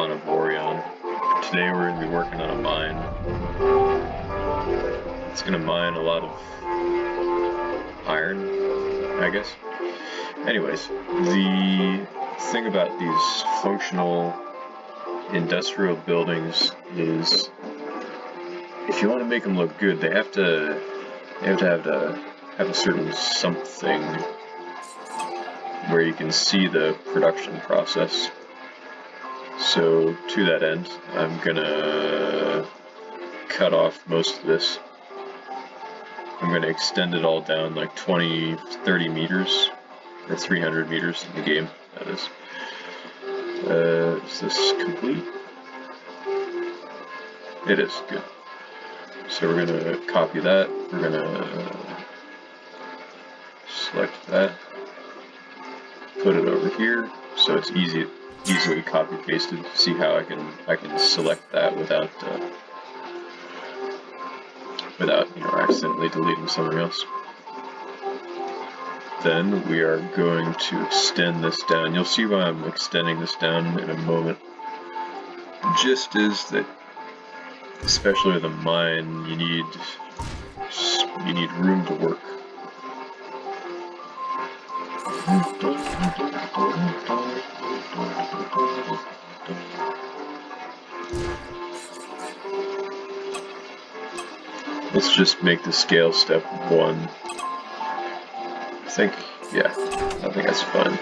on Avorion. Today we're going to be working on a mine. It's going to mine a lot of iron, I guess. Anyways, the thing about these functional industrial buildings is if you want to make them look good, they have to have a certain something where you can see the production process. So to that end, I'm gonna cut off most of this. I'm gonna extend it all down like 20-30 meters, or 300 meters in the game, that is. Is this complete? It is, good. So we're gonna copy that, we're gonna select that, put it over here, so it's easily copy pasted. See how I can select that without accidentally deleting something else. Then we are going to extend this down. You'll see why I'm extending this down in a moment. Just is that, especially with a mine, you need room to work. Let's just make the scale step 1. I think that's fine.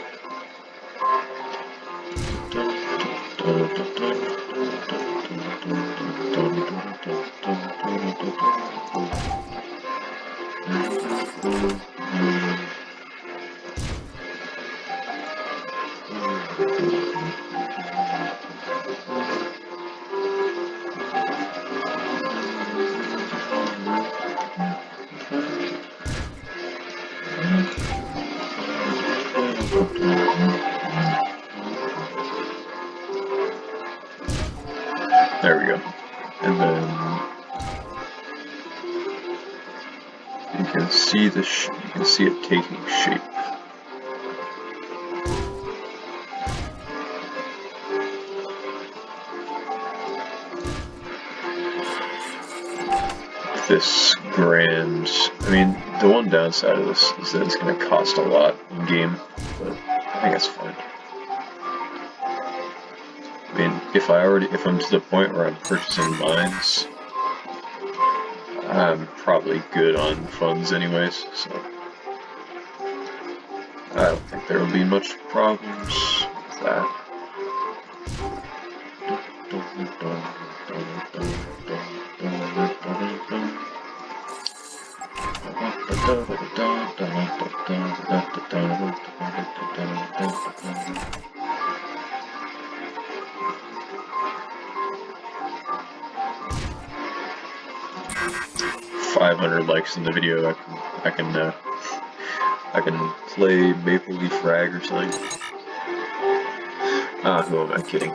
There we go. And then you can see it taking shape. This grand, the one downside of this is that it's going to cost a lot in game, but I think that's fine. If I'm to the point where I'm purchasing mines, I'm probably good on funds anyways, so I don't think there will be much problems with that. $500 likes in the video, I can play Maple Leaf Rag or something. Who am I kidding?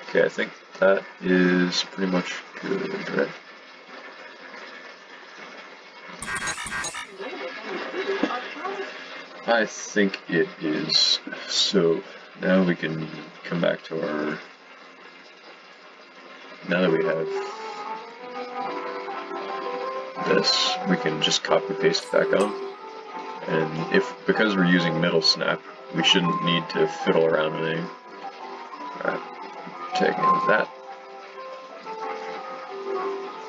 Okay, I think that is pretty much good, right? I think it is. So now we can come back to our. Now that we have this, we can just copy paste it back on. And because we're using middle snap, we shouldn't need to fiddle around with anything. Alright, taking that.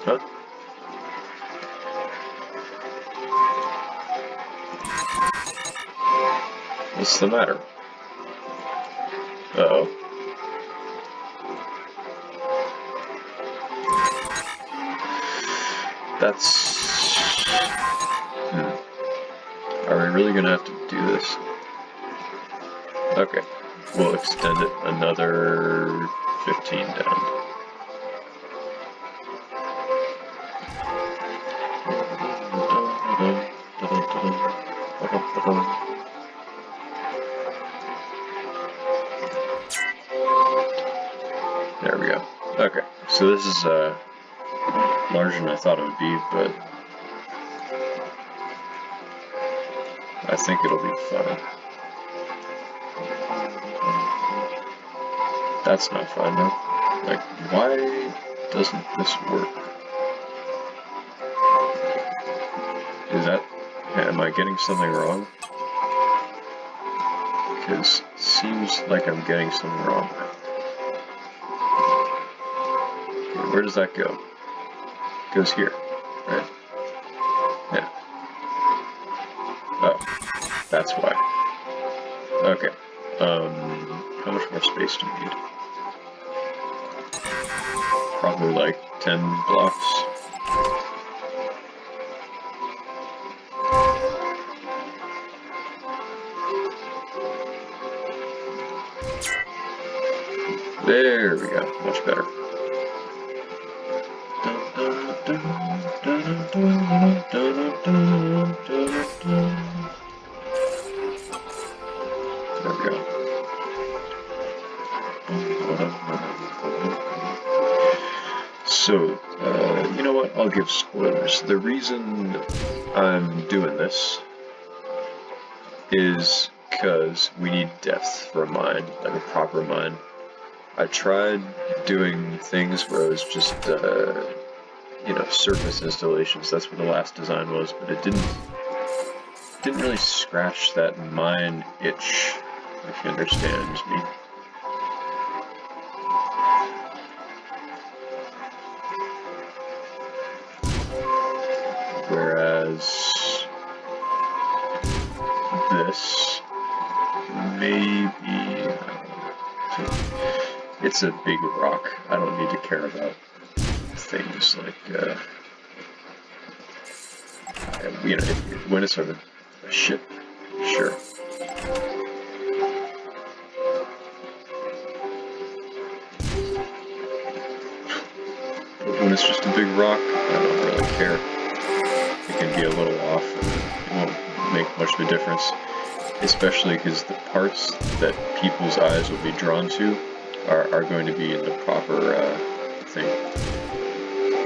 Huh? What's the matter? Uh-oh. That's... Are we really gonna have to do this? Okay, we'll extend it another 15 down. There we go. Okay, so this is larger than I thought it would be, but I think it'll be fine. That's not fine, no. Like, why doesn't this work? Is that... am I getting something wrong? Because it seems like I'm getting something wrong. Okay, where does that go? It goes here, right? Yeah. Oh, that's why. Okay. How much more space do we need? Probably like 10 blocks. There we go, much better. There we go. So, you know what? I'll give spoilers. The reason I'm doing this is because we need depth for a mine, like a proper mine. I tried doing things where it was just, you know, surface installations. That's what the last design was, but it didn't really scratch that mine itch, if you understand me. Whereas this maybe it's a big rock. I don't need to care about things like you know, when it's a ship, sure. But when it's just a big rock, I don't really care. It can be a little off, and it won't make much of a difference. Especially because the parts that people's eyes will be drawn to are going to be in the proper thing.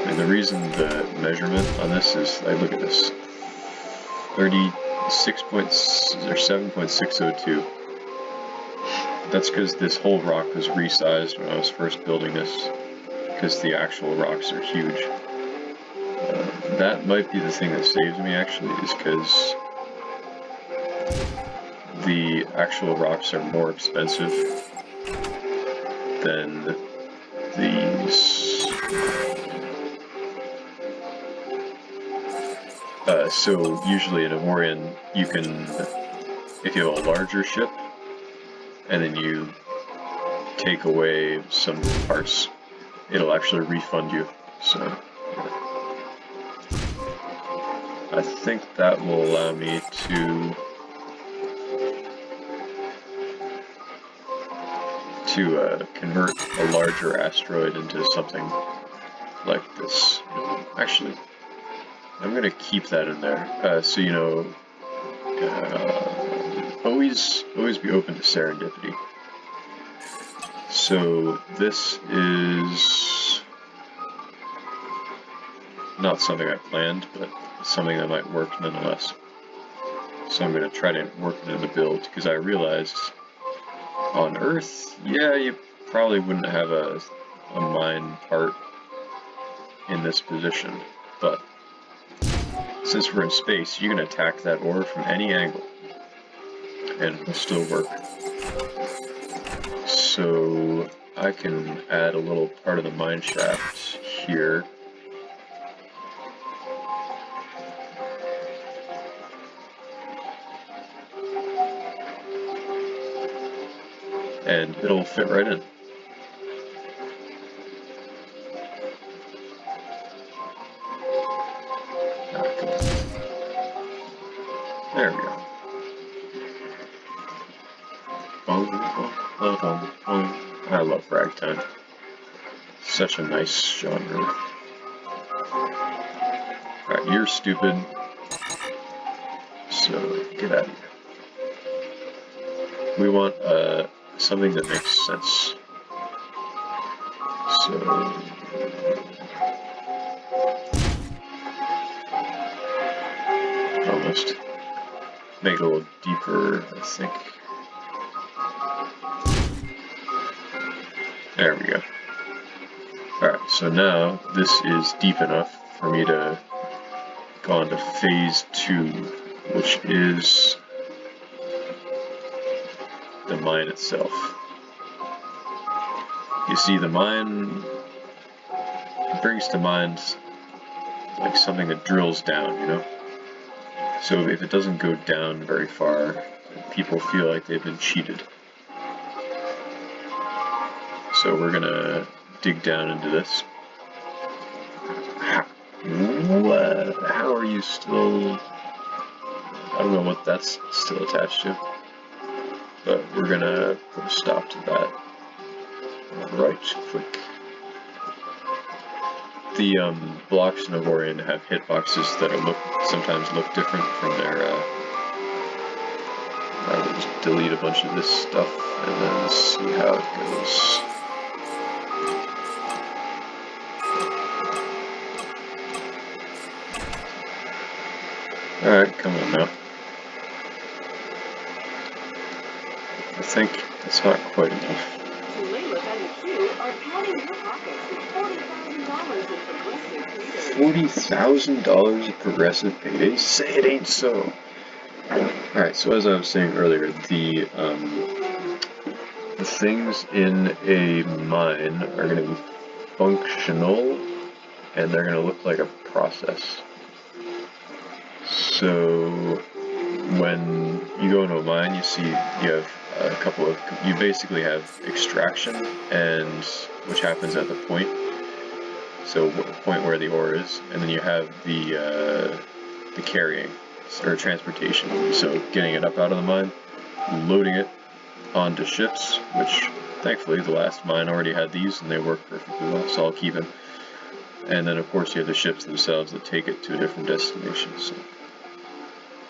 And the reason the measurement on this is, like, look at this, 36 points or 7.602. That's because this whole rock was resized when I was first building this, because the actual rocks are huge. That might be the thing that saves me, actually, is because the actual rocks are more expensive than these. So usually in Avorion, you can, if you have a larger ship, and then you take away some parts, it'll actually refund you. So I think that will allow me to convert a larger asteroid into something like this. Actually, I'm gonna keep that in there. So you know, always be open to serendipity. So this is not something I planned, but something that might work nonetheless. So I'm gonna try to work it in the build, because I realized on Earth, yeah, you probably wouldn't have a mine part in this position, but since we're in space, you can attack that ore from any angle, and it'll still work. So I can add a little part of the mine shaft here. And it'll fit right in. There we go. I love ragtime. Such a nice genre. Alright, you're stupid. So get out of here. We want something that makes sense. So honest. Make it a little deeper, I think. There we go. Alright, so now this is deep enough for me to go on to phase 2, which is the mine itself. You see, the mine brings to mind like something that drills down, you know? So if it doesn't go down very far, people feel like they've been cheated. So we're gonna dig down into this. What? How are you still... I don't know what that's still attached to. But we're gonna put a stop to that. Right click. The blocks in Avorion have hitboxes that sometimes look different from their. I will just delete a bunch of this stuff and then see how it goes. Alright, come on now. I think that's not quite enough. $40,000 in progressive paydays? Say it ain't so. Alright, so as I was saying earlier, the things in a mine are going to be functional, and they're going to look like a process. So when you go into a mine, you see you have a couple of, you basically have extraction, and which happens at the point. So the point where the ore is, and then you have the carrying or transportation. So getting it up out of the mine, loading it onto ships, which thankfully the last mine already had these and they work perfectly well, so I'll keep them. And then of course you have the ships themselves that take it to a different destination. So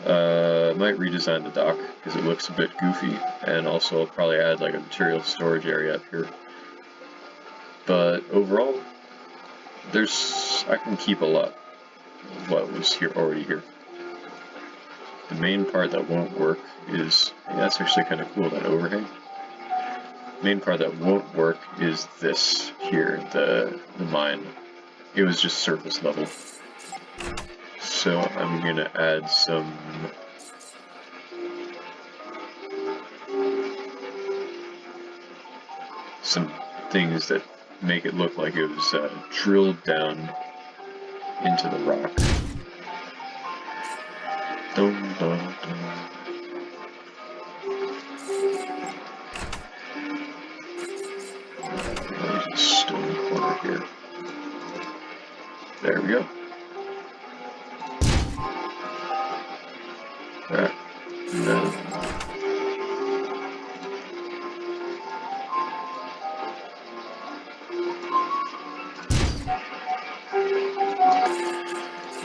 I might redesign the dock because it looks a bit goofy, and also I'll probably add like a material storage area up here. But overall, I can keep a lot of what was here already here. The main part that won't work is, that's actually kind of cool, that overhang. The main part that won't work is this here, the mine. It was just surface level. So I'm gonna add some things that make it look like it was drilled down into the rock. Dun, dun, dun. There's a stone corner here. There we go. Alright, and then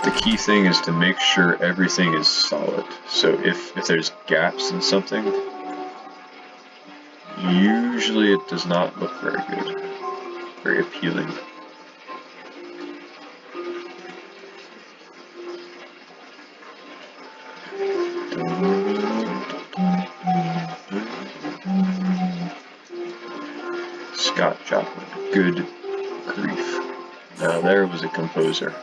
the key thing is to make sure everything is solid. So if there's gaps in something, usually it does not look very good, very appealing. Scott Joplin, good grief. Now there was a composer.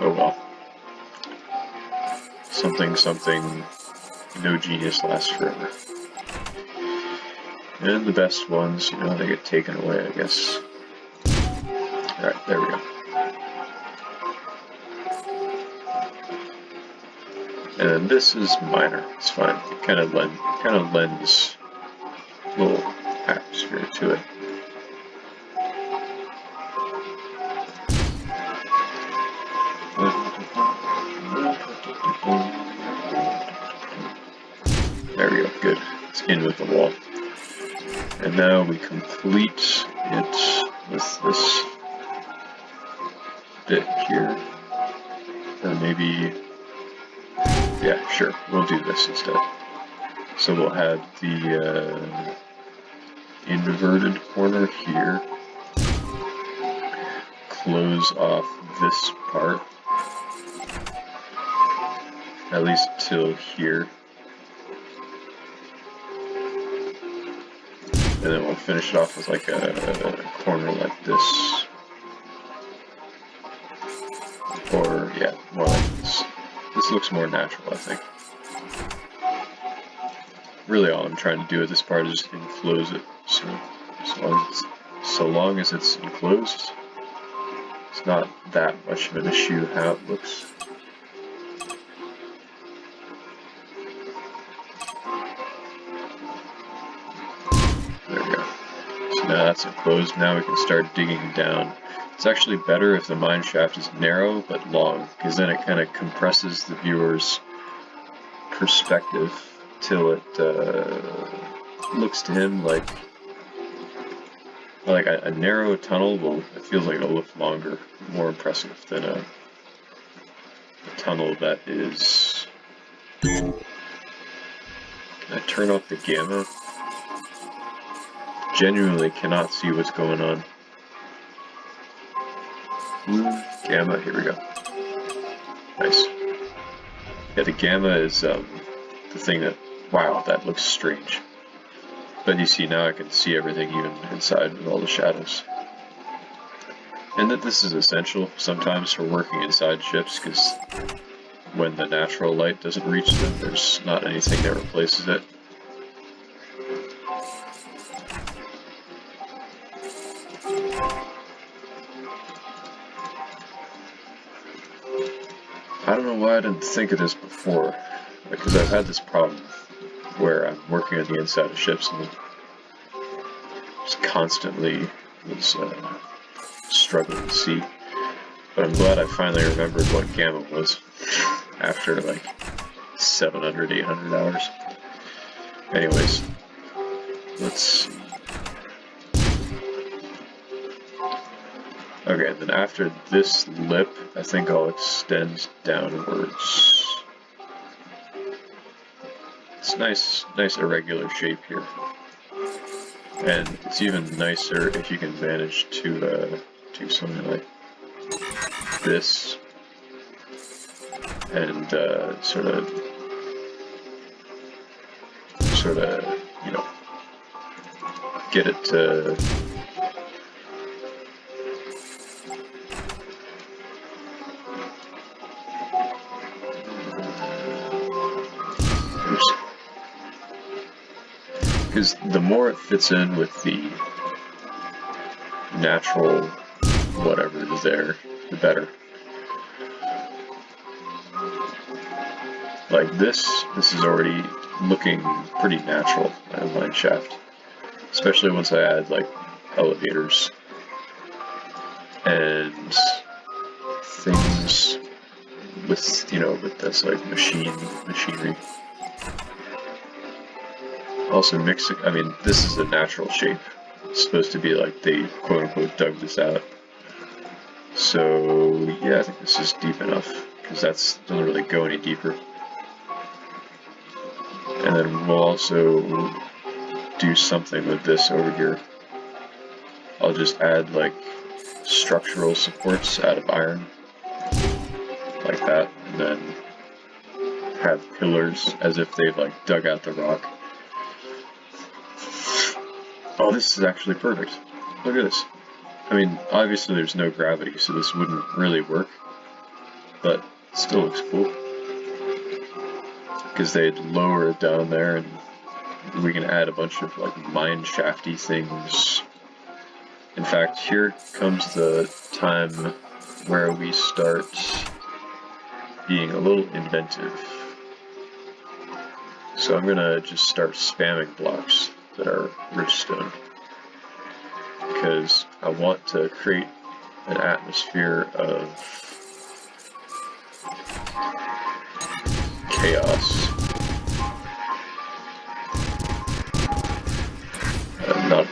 Oh well. Something, no genius lasts forever. And the best ones, you know, they get taken away, I guess. Alright, there we go. And this is minor, it's fine. It kind of lends a little atmosphere to it. There we go, good. It's in with the wall. And now we complete it with this bit here. Or maybe, yeah, sure, we'll do this instead. So we'll have the inverted corner here, close off this part, at least till here. And then we'll finish it off with like a corner like this. Or, yeah, more like this. This looks more natural, I think. Really all I'm trying to do with this part is enclose it. So long as it's enclosed, it's not that much of an issue how it looks. There we go. So now that's enclosed. Now we can start digging down. It's actually better if the mine shaft is narrow but long, because then it kind of compresses the viewer's perspective till it looks to him like a narrow tunnel. It feels like it'll look longer, more impressive than a tunnel that is. Can I turn off the gamma? Genuinely cannot see what's going on. Gamma, here we go. Nice. Yeah, the gamma is the thing that, wow, that looks strange. But you see, now I can see everything even inside with all the shadows. And that this is essential sometimes for working inside ships, because when the natural light doesn't reach them, there's not anything that replaces it. I don't know why I didn't think of this before, because I've had this problem where I'm working on the inside of ships and just constantly was struggling to see. But I'm glad I finally remembered what gamma was after like 700, 800 hours. Anyways, let's see. Okay, then after this lip, I think I'll extend downwards. It's nice irregular shape here. And it's even nicer if you can manage to do something like this. And sort of, you know, get it to because the more it fits in with the natural whatever is there, the better. Like this is already looking pretty natural on a mine shaft, especially once I add like elevators and things with, you know, with this like machinery. Also mixing, I mean, this is a natural shape. It's supposed to be like they quote-unquote dug this out. So yeah, I think this is deep enough, because that doesn't really go any deeper. And then we'll also do something with this over here. I'll just add like structural supports out of iron, like that, and then have pillars as if they've like dug out the rock. Oh, this is actually perfect. Look at this. I mean, obviously there's no gravity, so this wouldn't really work, but it still looks cool. Because they'd lower it down there, and we can add a bunch of like mine shafty things. In fact, here comes the time where we start being a little inventive. So I'm gonna just start spamming blocks that are roofstone, because I want to create an atmosphere of chaos.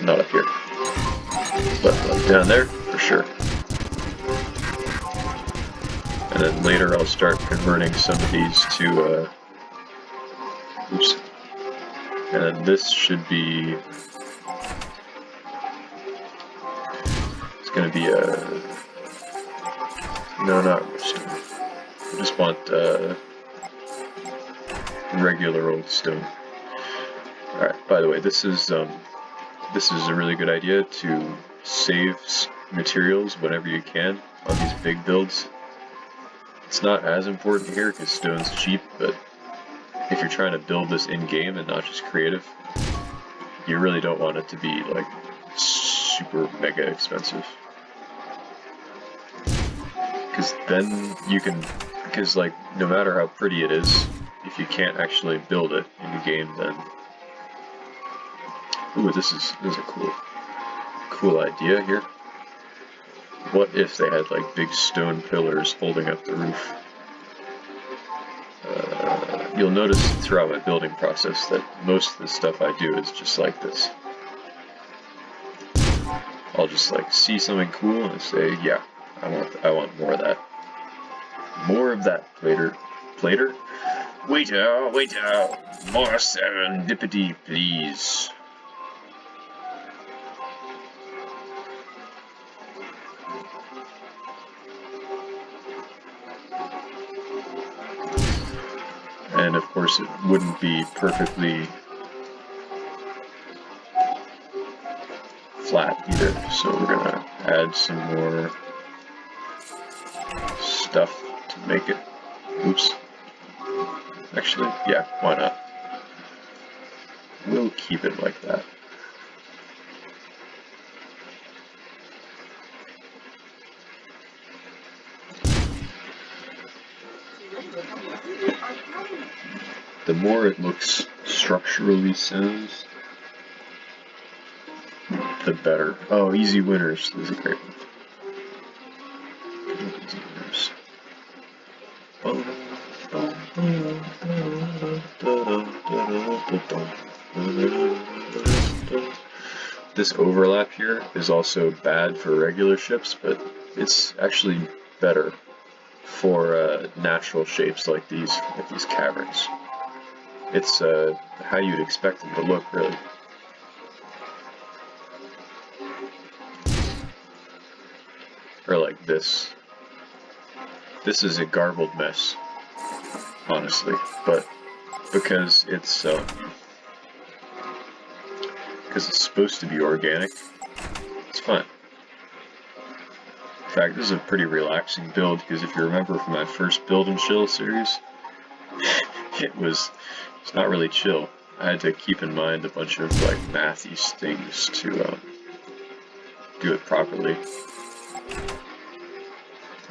Not up here, but like down there for sure. And then later I'll start converting some of these to oops. And then this should be, it's going to be a No, not rough stone. I just want regular old stone. Alright, by the way, this is a really good idea to save materials whenever you can on these big builds. It's not as important here because stone's cheap, but if you're trying to build this in-game and not just creative, you really don't want it to be like super mega expensive. Because then you can, because like no matter how pretty it is, if you can't actually build it in the game, then ooh, this is a cool idea here. What if they had like big stone pillars holding up the roof? You'll notice throughout my building process that most of the stuff I do is just like this. I'll just like see something cool and say, yeah, I want more of that. More of that, Plater. Plater? Waiter, more serendipity, please. And of course it wouldn't be perfectly flat either, so we're gonna add some more stuff to make it. Oops. Actually, yeah, why not? We'll keep it like that. The more it looks structurally sound, the better. Oh, easy winners. This is a great one. Easy winners. This overlap here is also bad for regular ships, but it's actually better for natural shapes like these caverns. It's how you'd expect them to look, really. Or like this. This is a garbled mess, honestly, but because it's supposed to be organic, it's fine. In fact, this is a pretty relaxing build, because if you remember from my first Build and Chill series, it's not really chill. I had to keep in mind a bunch of like mathy things to do it properly.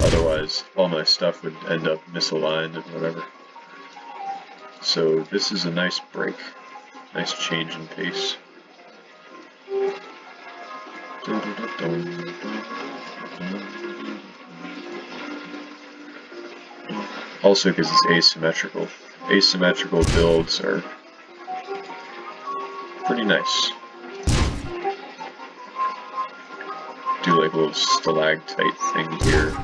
Otherwise, all my stuff would end up misaligned and whatever. So this is a nice break, nice change in pace. Also because it's asymmetrical. Asymmetrical builds are pretty nice. Do like a little stalactite thing here.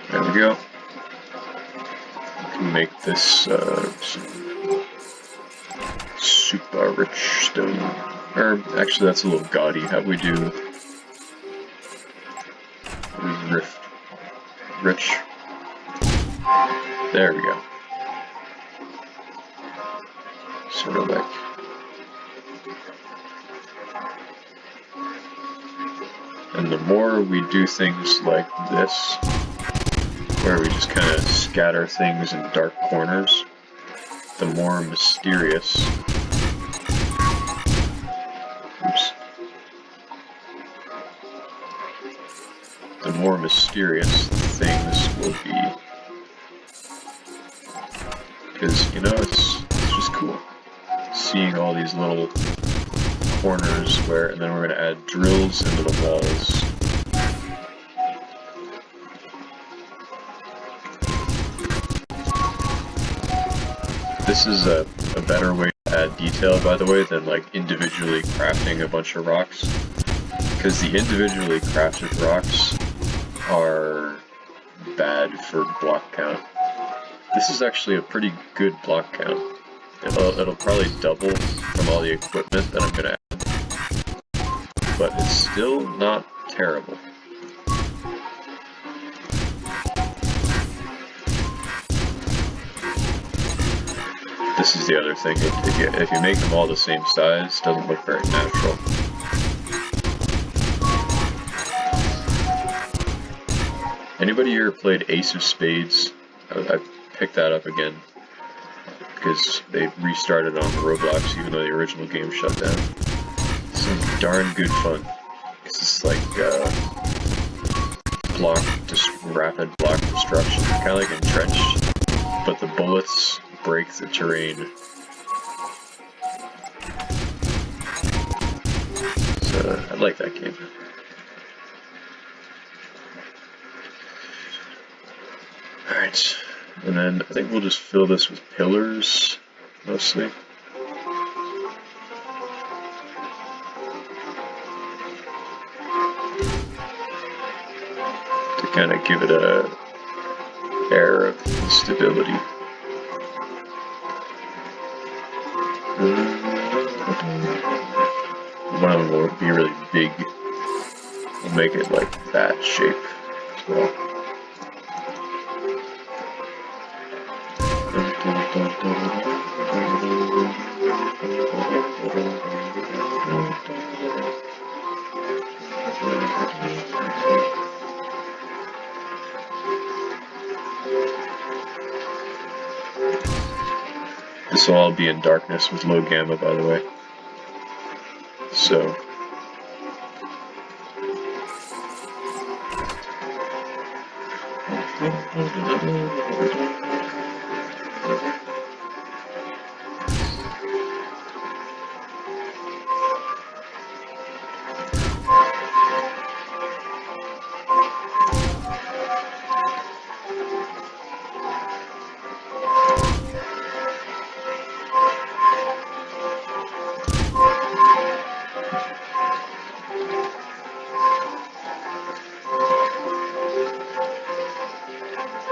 There we go. We can make this super rich stone. Or actually, that's a little gaudy. How we do rich? There we go. Sort of like. And the more we do things like this, where we just kind of scatter things in dark corners, the more mysterious. Oops. The more mysterious things will be. Because, you know, it's just cool. Seeing all these little corners where, and then we're going to add drills into the walls. This is a better way to add detail, by the way, than like individually crafting a bunch of rocks. Because the individually crafted rocks are bad for block count. This is actually a pretty good block count. It'll probably double from all the equipment that I'm going to add, but it's still not terrible. This is the other thing, if you make them all the same size, it doesn't look very natural. Anybody here played Ace of Spades? I picked that up again because they restarted on Roblox even though the original game shut down. Some darn good fun. It's like rapid block destruction, kind of like Entrenched, but the bullets break the terrain. So I like that game. Alright, and then I think we'll just fill this with pillars, mostly. To kind of give it a air of stability. One of them will be really big. We'll make it like that shape as well. This will all be in darkness with low gamma, by the way. So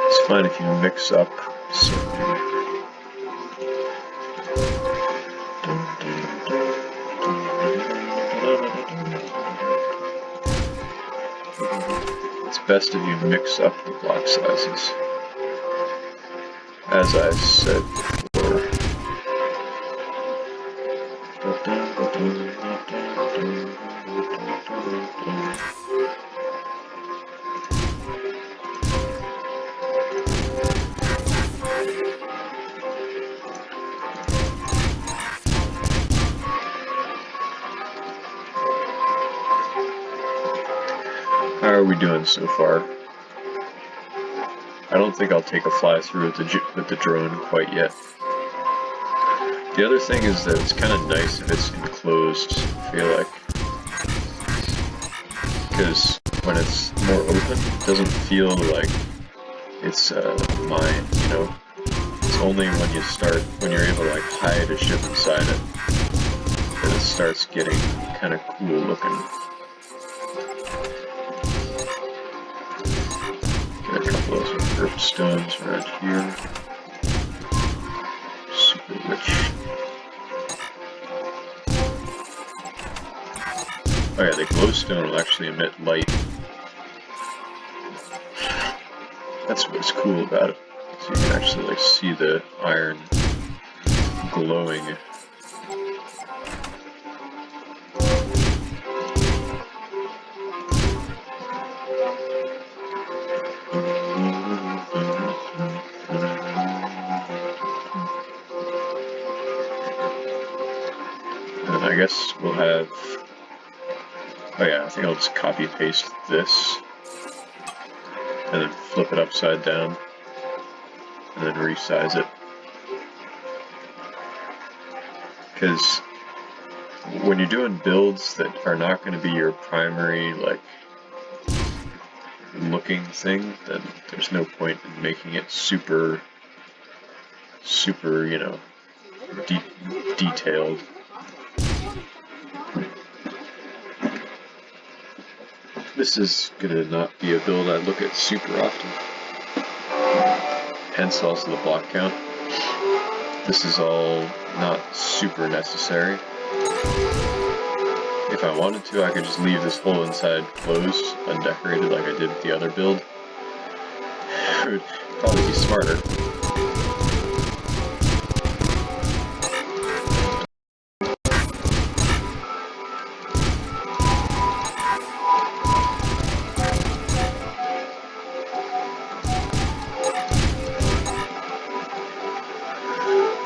it's fine if you mix up some it's best if you mix up the block sizes. As I said before. How are we doing so far? I don't think I'll take a fly through with the drone quite yet. The other thing is that it's kind of nice if it's enclosed, I feel like. Because when it's more open, it doesn't feel like it's a mine, you know? It's only when you're able to like hide a ship inside it, that it starts getting kind of cool looking. Get a couple of those earth stones around here. Super rich. Oh yeah, the glowstone will actually emit light. That's what's cool about it. So you can actually like see the iron glowing. And I guess we'll have... Oh yeah, I think I'll just copy paste this. And then flip it upside down. And then resize it. Because when you're doing builds that are not going to be your primary, like, looking thing, then there's no point in making it super, you know, detailed. This is gonna not be a build I look at super often. Hence also the block count. This is all not super necessary. If I wanted to, I could just leave this whole inside closed, undecorated like I did with the other build. It would probably be smarter.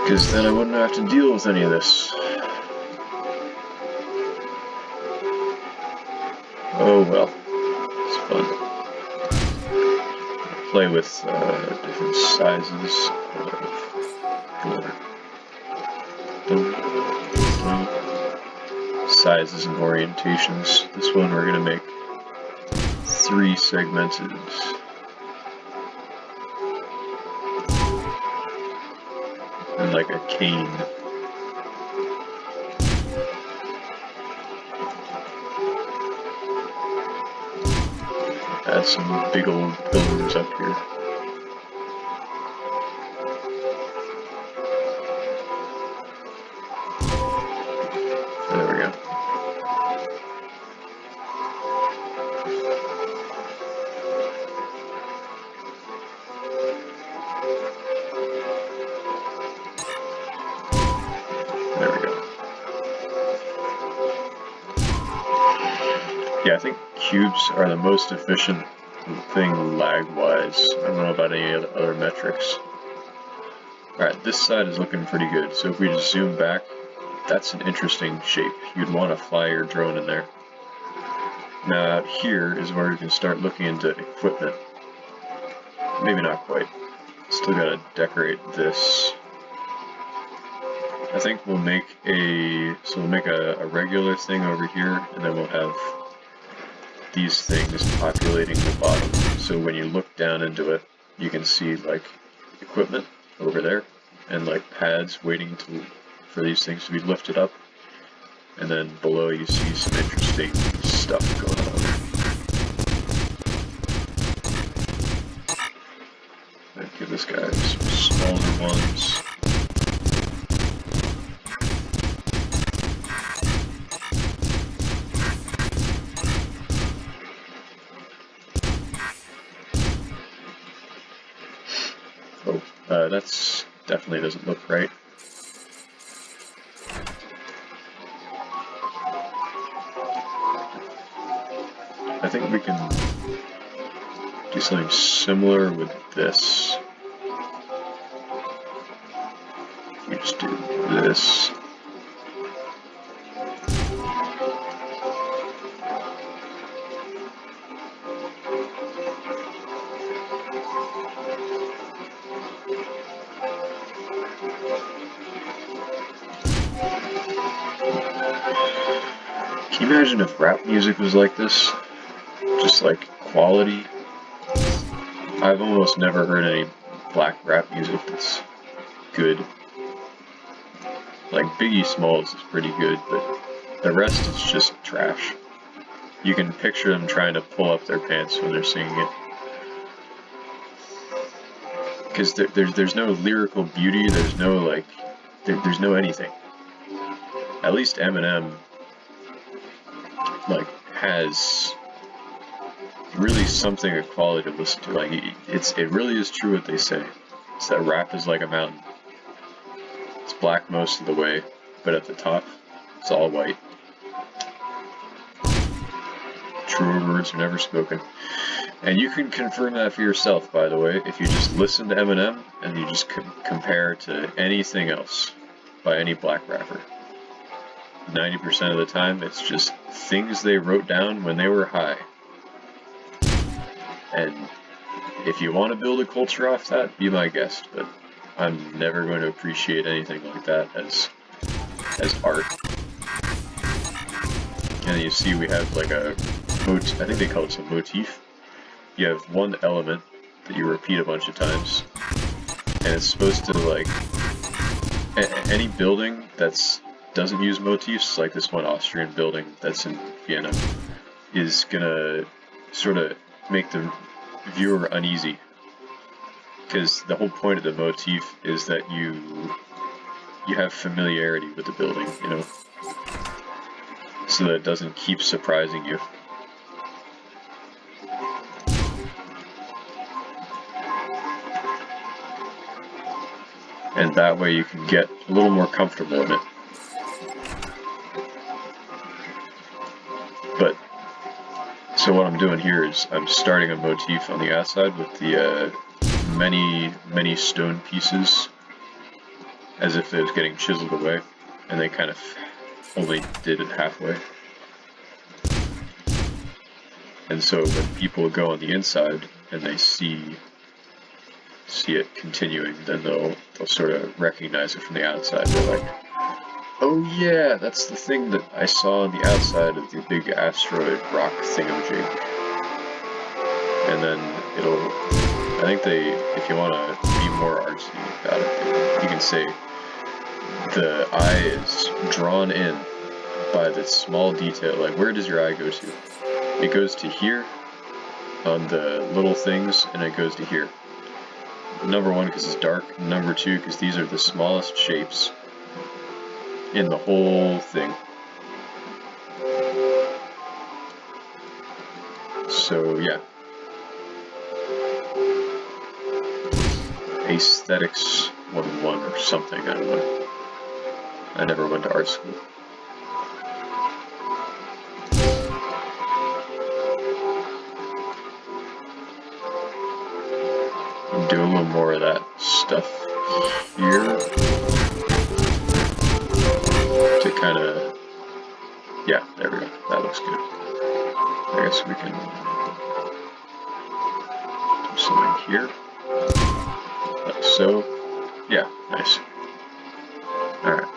Because then I wouldn't have to deal with any of this. Oh well, it's fun. Play with different sizes of sizes and orientations. This one we're gonna make 3 segmented. And like a cane. Add some big old pillars up here. There we go. There we go. Yeah, I think cubes are the most efficient thing lag-wise. I don't know about any other metrics. Alright, this side is looking pretty good, so if we just zoom back, that's an interesting shape. You'd want to fly your drone in there. Now out here is where you can start looking into equipment. Maybe not quite. Still gotta decorate this. I think we'll make a regular thing over here, and then we'll have these things populating the bottom. So when you look down into it, you can see like equipment over there, and like pads waiting for these things to be lifted up. And then below you see some interesting stuff going on. I'd give this guy some smaller ones. That's definitely doesn't look right. I think we can do something similar with this. We just do this. Can you imagine if rap music was like this? Just like quality? I've almost never heard any black rap music that's good. Like Biggie Smalls is pretty good, but the rest is just trash. You can picture them trying to pull up their pants when they're singing it. Because there's no lyrical beauty, there's no like, there's no anything. At least Eminem like has really something of quality to listen to. Like it really is true what they say. It's that rap is like a mountain. It's black most of the way, but at the top, it's all white. Truer words are never spoken. And you can confirm that for yourself, by the way, if you just listen to Eminem and you just compare to anything else by any black rapper. 90% of the time, it's just things they wrote down when they were high. And if you want to build a culture off that, be my guest, but I'm never going to appreciate anything like that as art. And you see we have like a I think they call it a motif. You have one element that you repeat a bunch of times, and it's supposed to like any building that's doesn't use motifs, like this one Austrian building that's in Vienna, is gonna sort of make the viewer uneasy, because the whole point of the motif is that you have familiarity with the building, you know, so that it doesn't keep surprising you. And that way you can get a little more comfortable in it. But, so what I'm doing here is I'm starting a motif on the outside with the many stone pieces, as if it was getting chiseled away, and they kind of only did it halfway. And so when people go on the inside and they see it continuing, then they'll sort of recognize it from the outside. They're like, oh yeah, that's the thing that I saw on the outside of the big asteroid rock thingamajig. And then I think if you want to be more artsy about it, you can say the eye is drawn in by the small detail. Like, where does your eye go to? It goes to here on the little things, and it goes to here. Number one, because it's dark. Number two, because these are the smallest shapes in the whole thing. So yeah. Aesthetics 101 or something, I don't know. I never went to art school. Do a little more of that stuff here to kind of, yeah, there we go, that looks good. I guess we can do something here, like so. Yeah, nice. Alright.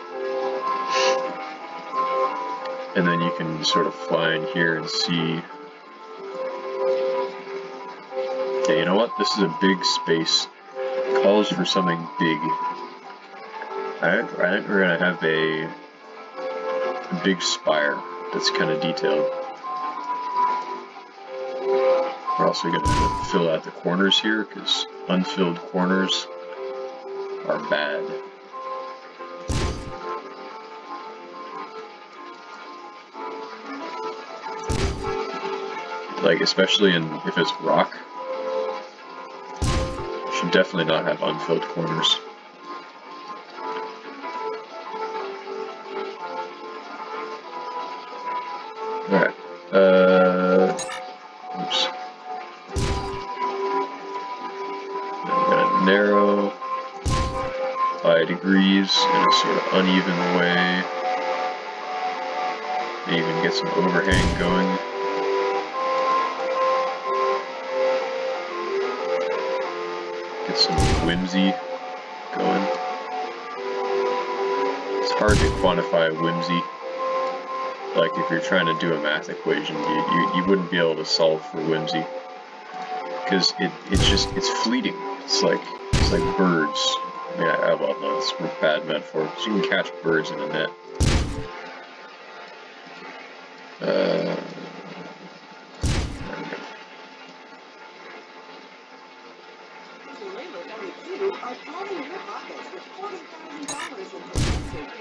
And then you can sort of fly in here and see. Okay, you know what? This is a big space. It calls for something big. I think we're gonna have a big spire that's kind of detailed. We're also gonna fill out the corners here, because unfilled corners are bad. Like, especially if it's rock. Should definitely not have unfilled corners. Alright, oops. Now I'm gonna narrow by degrees in a sort of uneven way. Maybe even get some overhang going. Get some whimsy going. It's hard to quantify whimsy. Like, if you're trying to do a math equation, you wouldn't be able to solve for whimsy, because it's fleeting. It's like birds. I mean, well, no, it's a bad metaphor. So you can catch birds in a net. There we go. Are filling your pockets with $40,000 in potential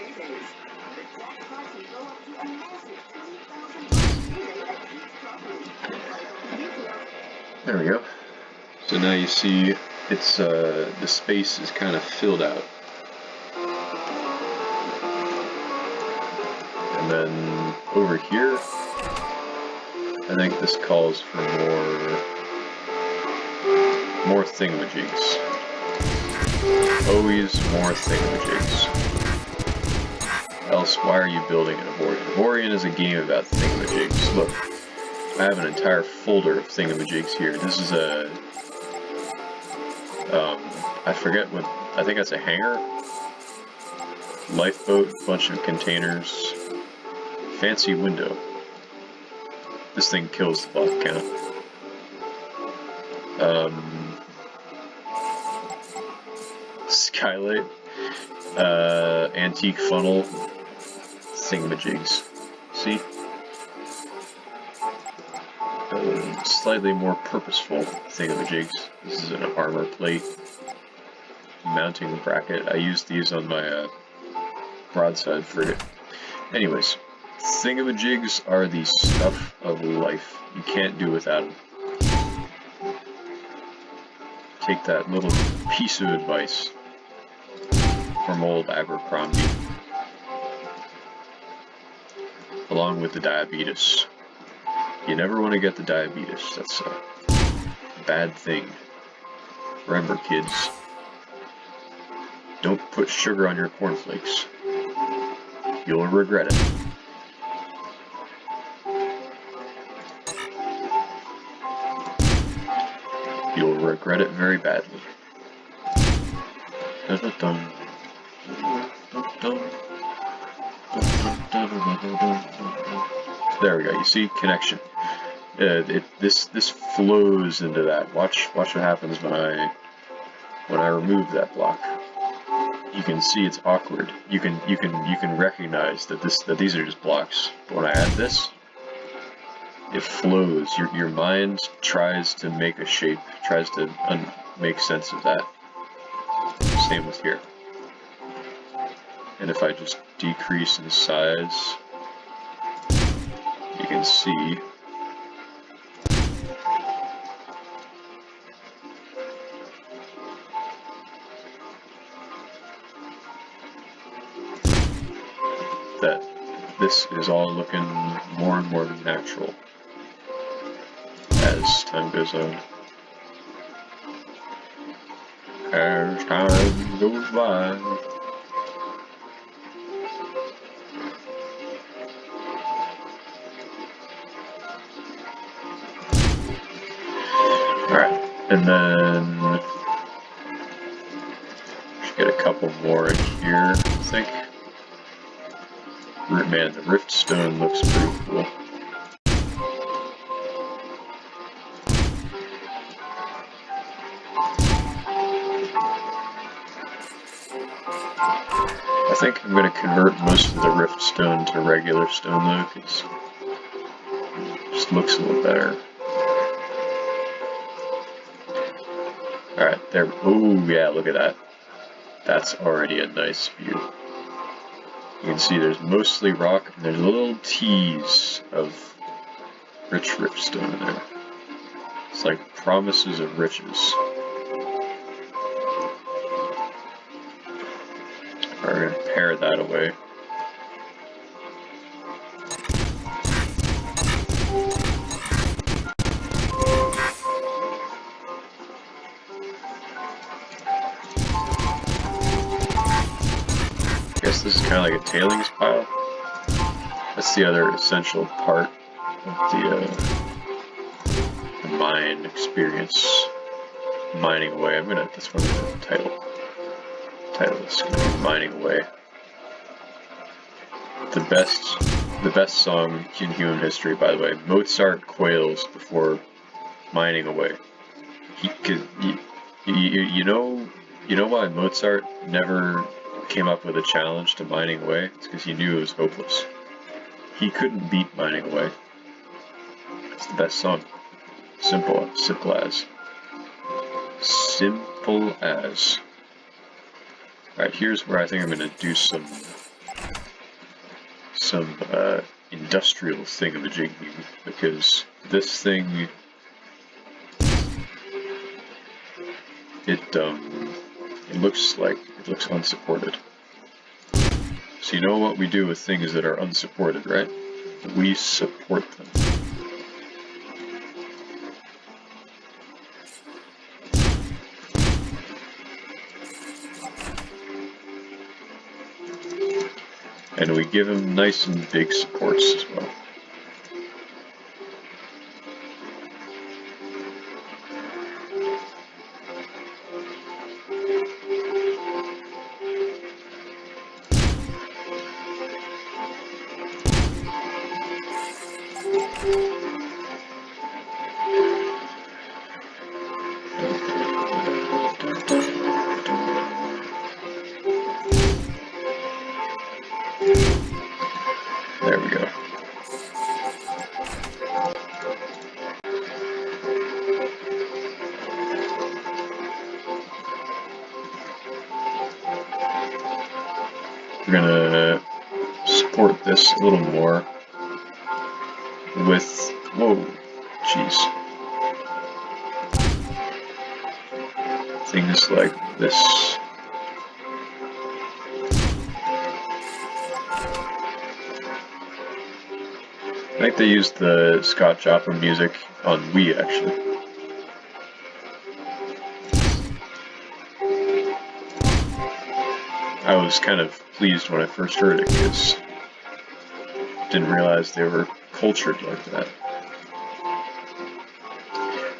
paydays. The jackpot can go up to a massive $20,000 payday at each property. There we go. So now you see it's the space is kind of filled out. And then over here, I think this calls for more thingamajigs. Always more thingamajigs. Else, why are you building an Avorion? Avorion is a game about thingamajigs. Look, I have an entire folder of thingamajigs here. This is a, I forget what, I think that's a hangar. Lifeboat, bunch of containers, fancy window. This thing kills the block count. Skylight, antique funnel, thingamajigs. See? slightly more purposeful thingamajigs. This is an armor plate mounting bracket. I used these on my broadside frigate. Anyways, thingamajigs are the stuff of life. You can't do without them. Take that little piece of advice from old Abercrombie, along with the diabetes. You never want to get the diabetes. That's a bad thing. Remember, kids, don't put sugar on your cornflakes. You'll regret it. You'll regret it very badly. There we go. You see, connection. This flows into that. Watch what happens when I remove that block. You can see it's awkward. You can recognize that these are just blocks. But when I add this, it flows. Your mind tries to make a shape, tries to make sense of that. Same with here. And if I just decrease in size, you can see that this is all looking more and more natural as time goes on. As time goes by. Alright, and then just get a couple more in here, I think. Man, the rift stone looks pretty cool. I think I'm going to convert most of the rift stone to regular stone though, because it just looks a little better. Alright, there. Oh yeah, look at that. That's already a nice view. You can see there's mostly rock, and there's a little tease of rich riftstone there. It's like promises of riches. We're going to pare that away. I guess this is kind of like a tailings pile. That's the other essential part of the mine experience. Mining away. That's what I'm going to title this. Mining away. The best song in human history, by the way. Mozart quails before mining away. You know why Mozart never came up with a challenge to mining away? It's because he knew it was hopeless. He couldn't beat mining away. It's the best song. Simple as. Simple as. Alright, here's where I think I'm going to do some industrial thingamajig, because this thing, it looks unsupported. So you know what we do with things that are unsupported, right? We support them. And we give them nice and big supports as well. There we go. we're gonna support this a little more with, whoa, jeez, things like this. I think they used the Scotch opera music on Wii, actually. I was kind of pleased when I first heard it, because I didn't realize they were cultured like that.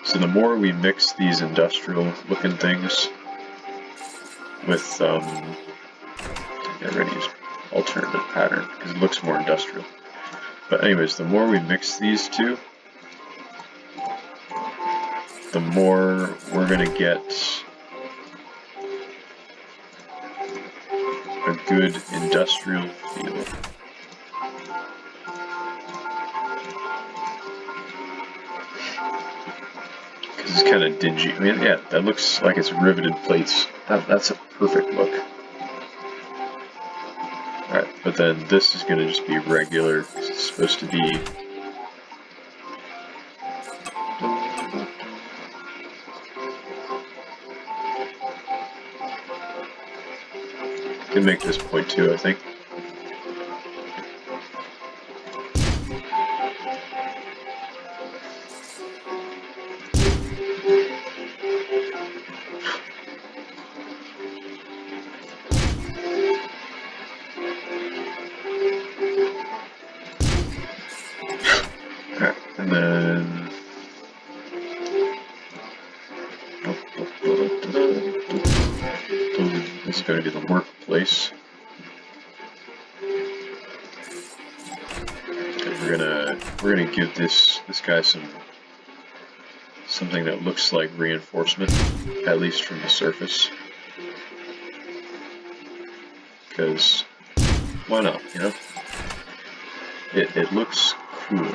So the more we mix these industrial looking things with, I already used alternative pattern because it looks more industrial. But anyways, the more we mix these two, the more we're gonna get a good industrial feel. Because it's kind of dingy. I mean, yeah, that looks like it's riveted plates. That's a perfect look. Alright, but then this is gonna just be regular, because it's supposed to be can make this 0.2, I think. Alright, and then this is going to be the workplace. We're gonna give this guy something that looks like reinforcement, at least from the surface. Because why not, you know? It looks cool.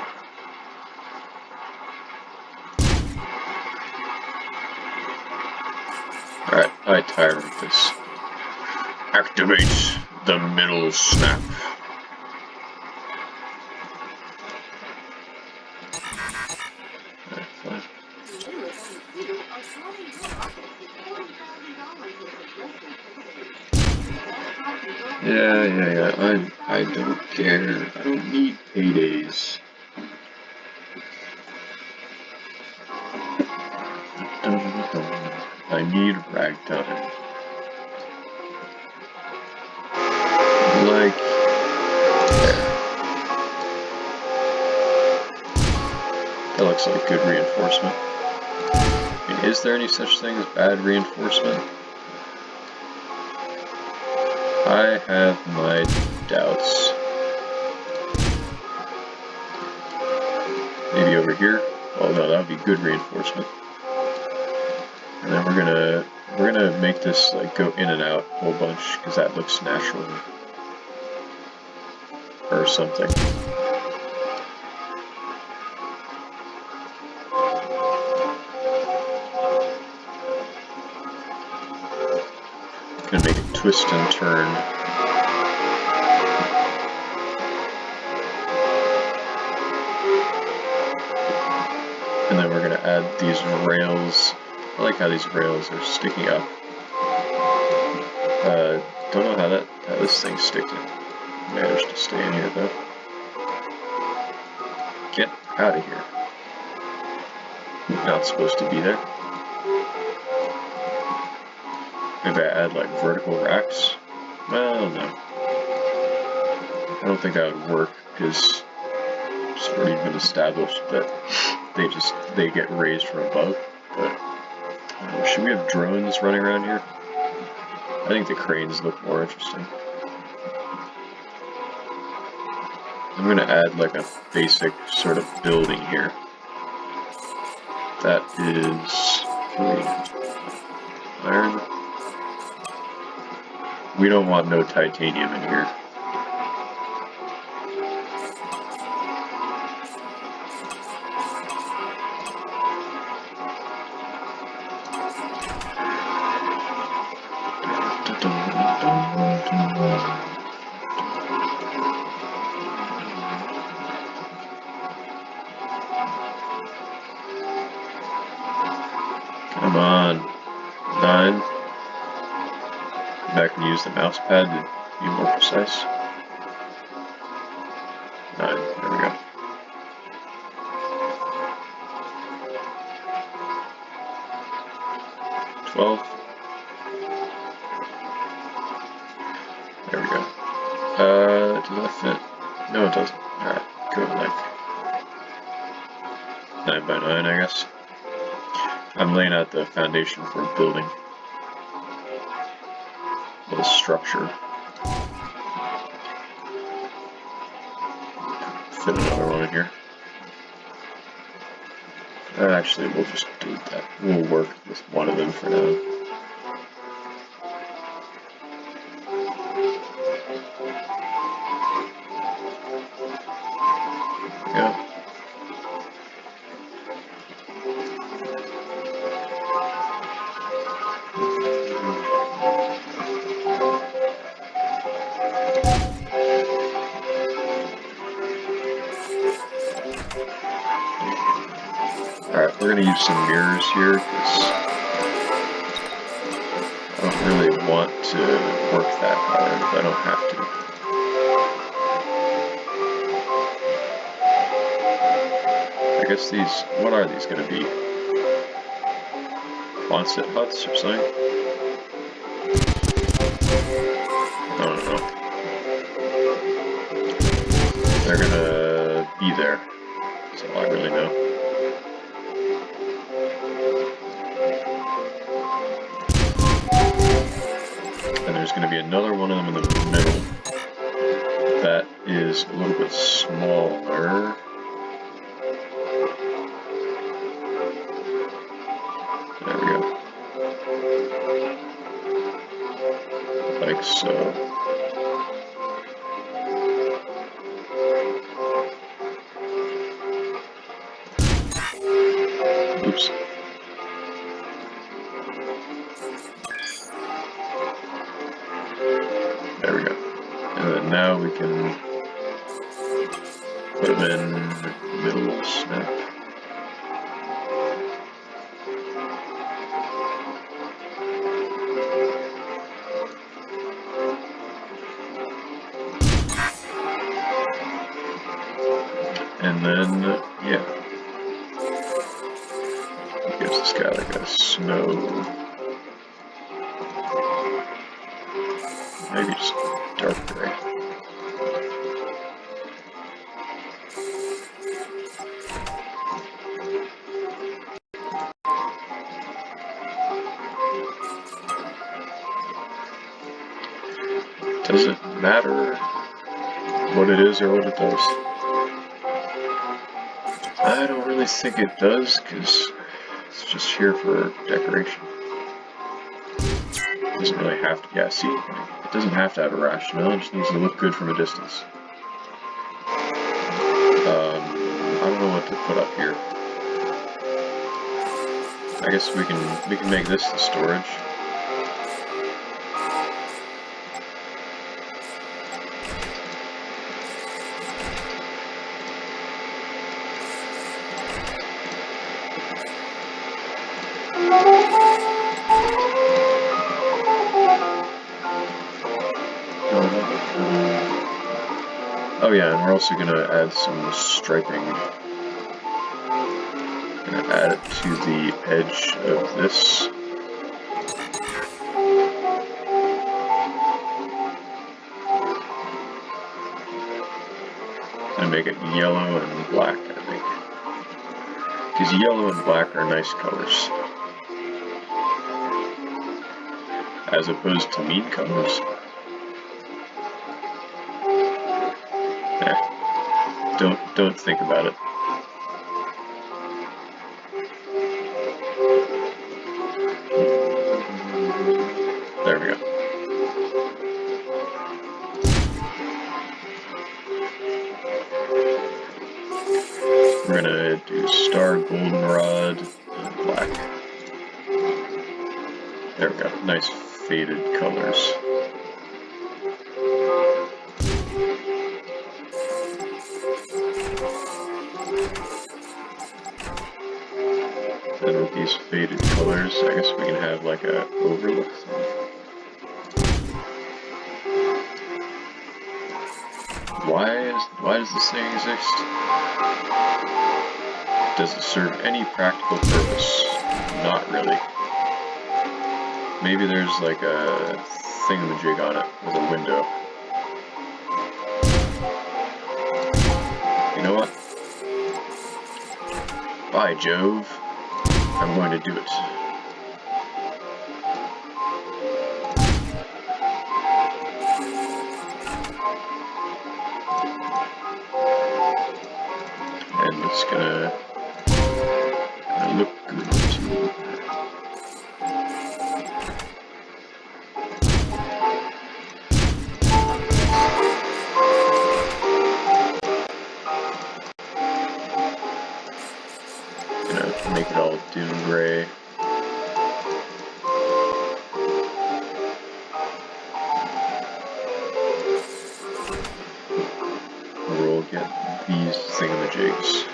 Alright, I tired of this. Activate the middle snap. Yeah. I don't care. I don't need paydays. I need ragtime. Like there. That looks like good reinforcement. I mean, is there any such thing as bad reinforcement? I have my doubts. Maybe over here? Oh no, that would be good reinforcement. And then we're gonna make this like go in and out a whole bunch because that looks natural or something. Gonna make it twist and turn. And then we're gonna add these rails. I like how these rails are sticking up. Don't know how this thing managed to stay in here though. Get out of here. Not supposed to be there. Maybe I add like vertical racks? Well, no. I don't think that would work because it's already been established that they get raised from above. But should we have drones running around here? I think the cranes look more interesting. I'm gonna add like a basic sort of building here. That is iron. We don't want no titanium in here. Come on. 9. Back and use the mouse pad to be more precise. 9. There we go. There we go. Does that fit? No, it doesn't. Alright, go length. 9 by 9, I guess. I'm laying out the foundation for building the structure. Fit another one in here. Actually, we'll just do that. We'll work with one of them for now. Yeah. Alright, we're going to use some mirrors here because I don't really want to work that hard if I don't have to. I guess these, what are these going to be? Quonset huts or something? I don't know. They're going to be there. That's all I really know. And there's going to be another one of them in the middle that is a little bit smaller. There we go. Like so. Oops. There we go. And then now we can put them in middle snap. And then, yeah. It gives this guy like a snow. Maybe just dark gray. Does it matter what it is or what it does? I don't really think it does, because it's just here for decoration. It doesn't really have to, yeah, see? It doesn't have to have a rationale, it just needs to look good from a distance. I don't know what to put up here. I guess we can make this the storage. Oh yeah, and we're also going to add some striping. Going to add it to the edge of this. Going to make it yellow and black, I think. Because yellow and black are nice colors. As opposed to mean colors. Don't think about it. There we go. We're gonna do star goldenrod and black. There we go. Nice faded colors. And with these faded colors, I guess we can have like a overlook thing. Why does this thing exist? Does it serve any practical purpose? Not really. Maybe there's like a thingamajig on it with a window. You know what? By Jove, I'm going to do it. And it's gonna look good too. Gonna make it all dune gray. We'll get these thingamajigs.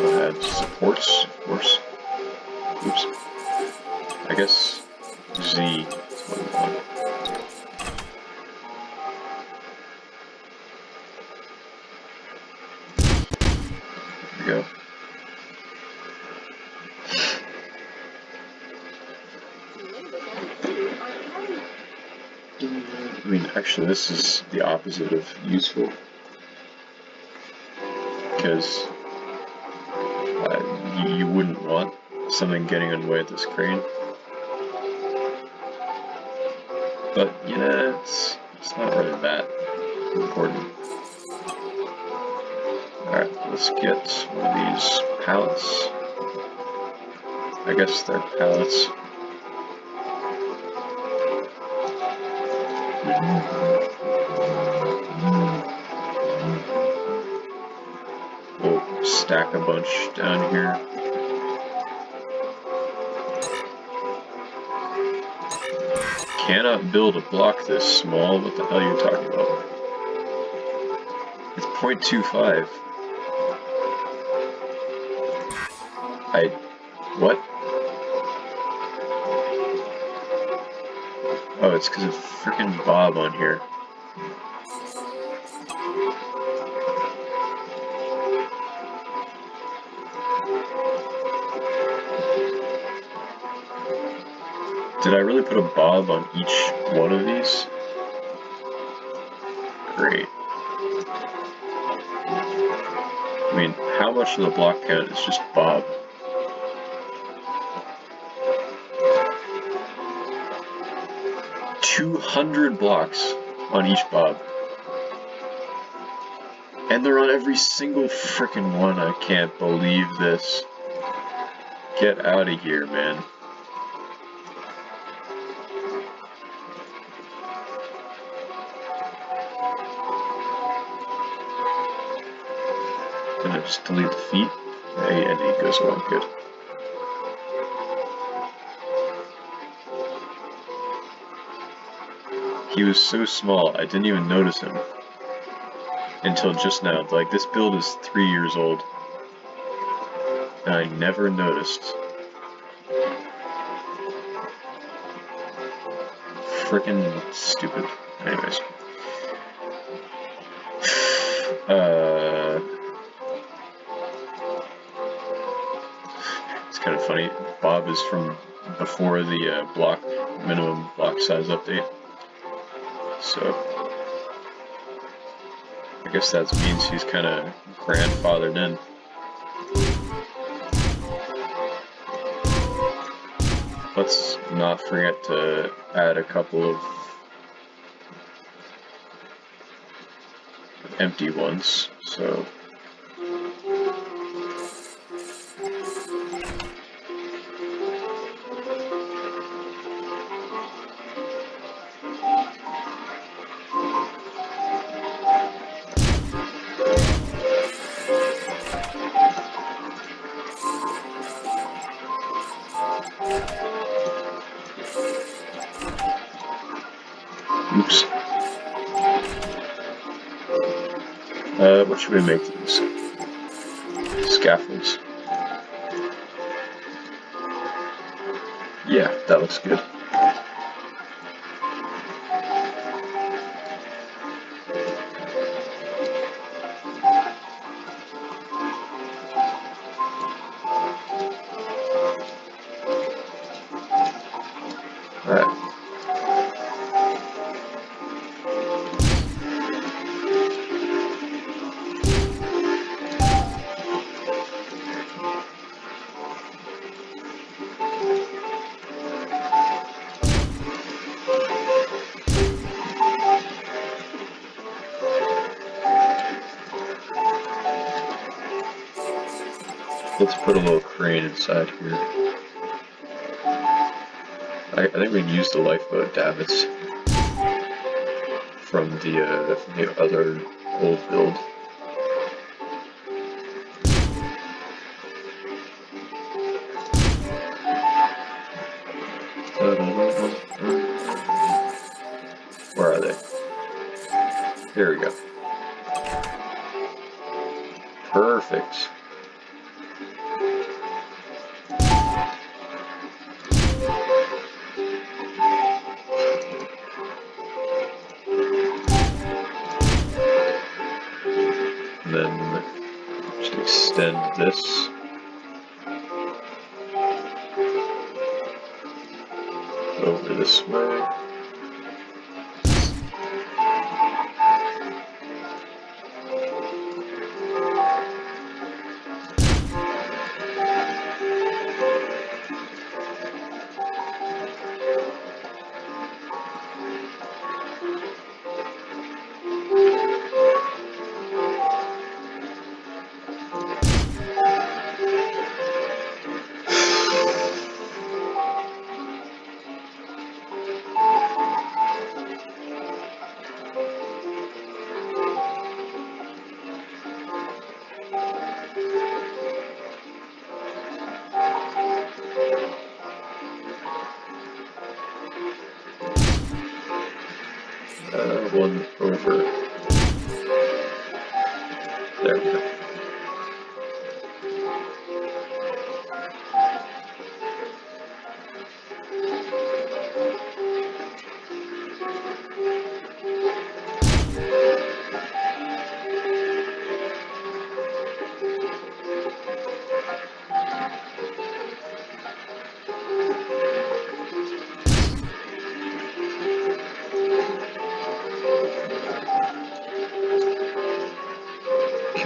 We'll add supports, of course. Oops. I guess Z is what we want. There we go. I mean, actually, this is the opposite of useful. Because you wouldn't want something getting in the way of this crane. But, you know, it's not really that important. Alright, let's get one of these pallets. I guess they're pallets. We'll stack a bunch down here. Cannot build a block this small. What the hell are you talking about? It's 0.25. What? Oh, it's because of frickin' Bob on here. Did I really put a Bob on each one of these? Great. I mean, how much of the block count is just Bob? $200 blocks on each Bob. And they're on every single frickin' one. I can't believe this. Get out of here, man. Gonna just delete the feet. Hey, and he goes along good. He was so small, I didn't even notice him. Until just now. Like, this build is 3 years old. And I never noticed. Frickin' stupid. Anyways. It's kind of funny. Bob is from before the minimum block size update. So I guess that means he's kind of grandfathered in. Let's not forget to add a couple of empty ones. So Oops. What should we make these? Scaffolds. Yeah, that looks good. Alright. Let's put a little crane inside here. I think we can use the lifeboat davits from the other old build. Where are they? There we go. Perfect. And then just extend this. Over this way. One over. There we go.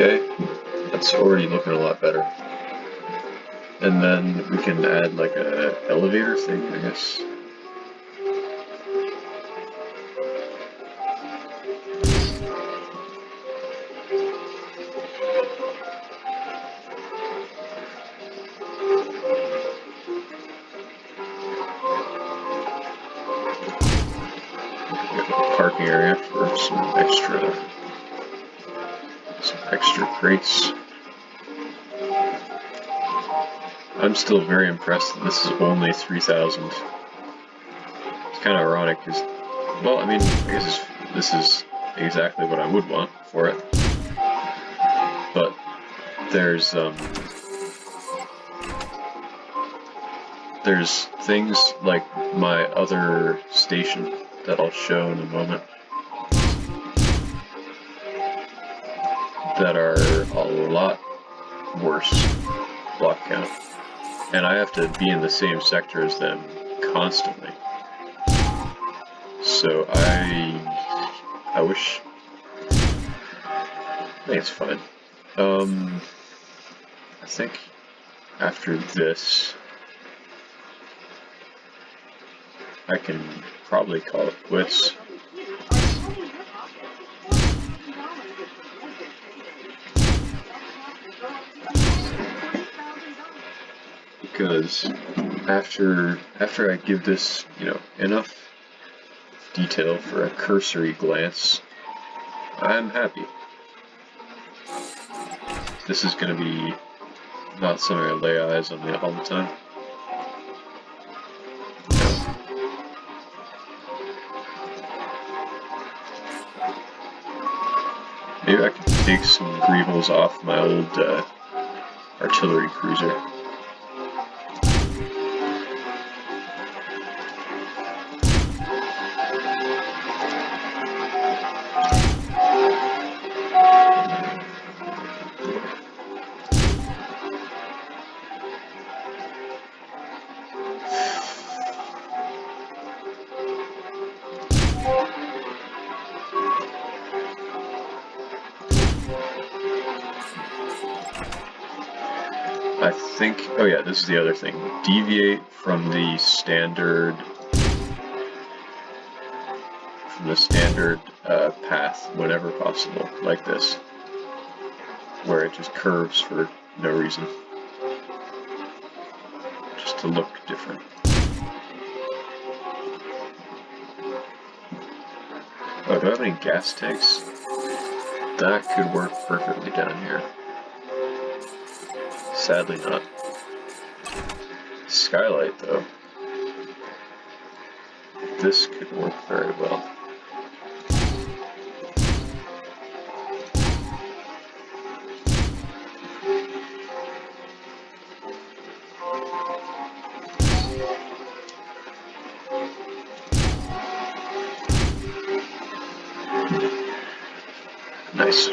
Okay, that's already looking a lot better. And then we can add like a elevator thing, I guess. Parking area for some extra crates. I'm still very impressed that this is only 3,000. It's kind of ironic because, well, I mean, I guess this is exactly what I would want for it. But there's things like my other station that I'll show in a moment that are a lot worse block count. And I have to be in the same sector as them constantly. So I wish, I think it's fine. I think after this, I can probably call it quits. Because after I give this, enough detail for a cursory glance, I'm happy. This is going to be not something I lay eyes on all the time. rebuilds off my old artillery cruiser. I think, oh yeah, this is the other thing. Deviate from the standard path whenever possible, like this, where it just curves for no reason, just to look different. Oh, do I have any gas tanks? That could work perfectly down here. Sadly not. Skylight, though. This could work very well. Nice.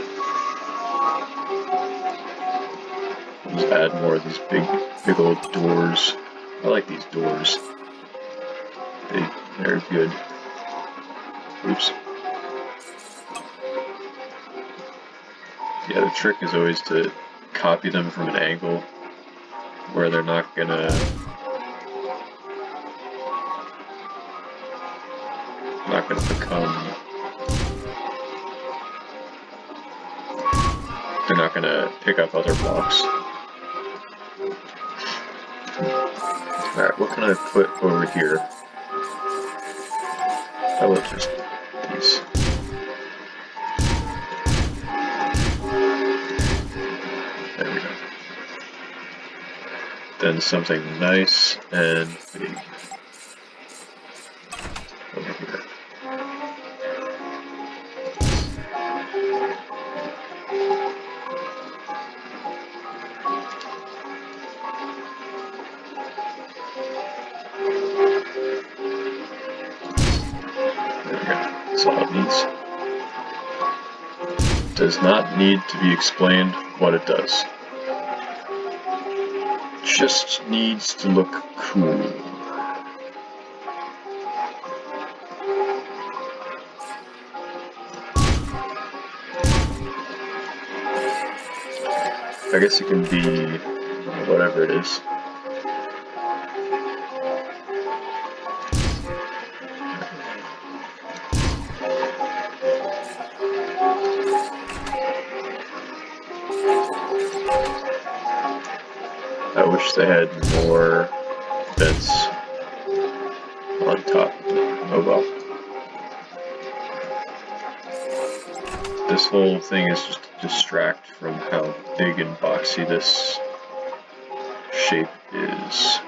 Just add more of these big old doors. I like these doors. They're good. Oops. Yeah, the trick is always to copy them from an angle where they're not gonna become. They're not gonna pick up other blocks. Alright, what can I put over here? How about just these? There we go. Then something nice and big over here. That's all it needs. Does not need to be explained what it does. Just needs to look cool. I guess it can be whatever it is. I wish they had more vents on top. Oh well. This whole thing is just to distract from how big and boxy this shape is.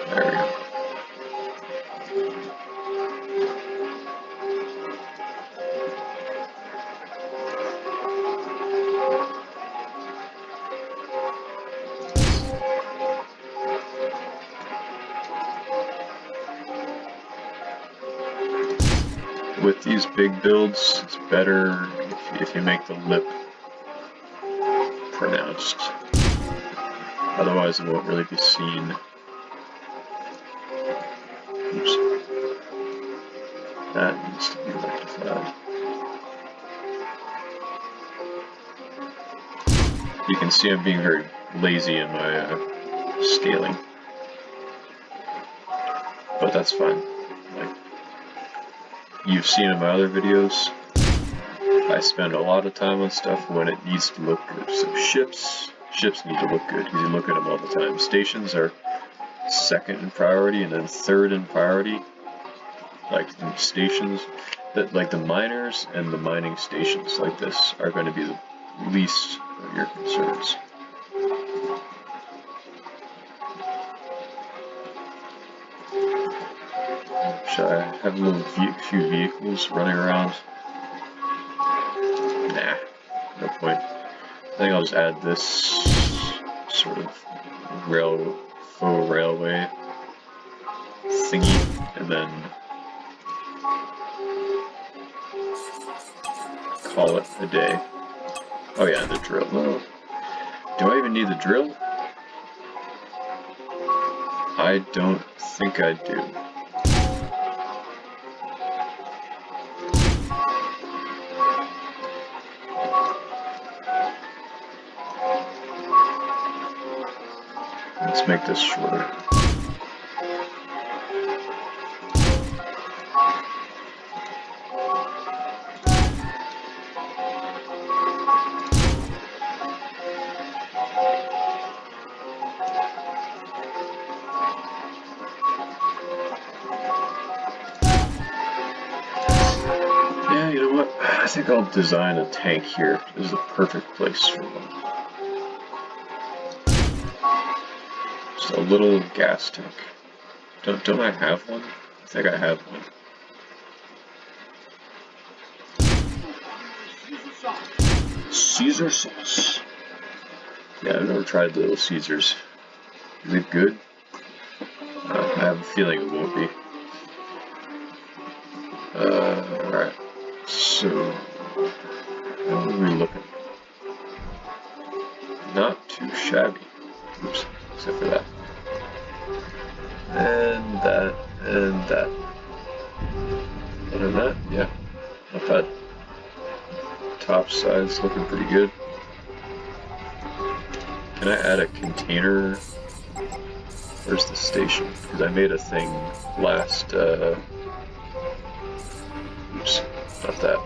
There we go. With these big builds, it's better if you make the lip pronounced. Otherwise it won't really be seen. Oops. That needs to be rectified. You can see I'm being very lazy in my scaling. But that's fine. Like, you've seen in my other videos, I spend a lot of time on stuff when it needs to look good. So ships need to look good because you look at them all the time. Stations are second in priority and then third in priority. Like the stations, like the miners and the mining stations like this are going to be the least of your concerns. Should I have a few vehicles running around? Nah, no point. I think I'll just add this sort of faux railway thingy, and then call it a day. Oh yeah, the drill. Oh. Do I even need the drill? I don't think I do. Let's make this shorter. Yeah, you know what? I think I'll design a tank here. This is the perfect place for one. Just a little gas tank. Don't I have one? I think I have one. Caesar sauce. Yeah, I've never tried the little Caesars. Is it good? I have a feeling it won't be. Alright. So, how are we looking? Not too shabby. Oops, except for that. And that, and that. Other than that, yeah, not bad. Top side's looking pretty good. Can I add a container? Where's the station? Because I made a thing last, oops, not that.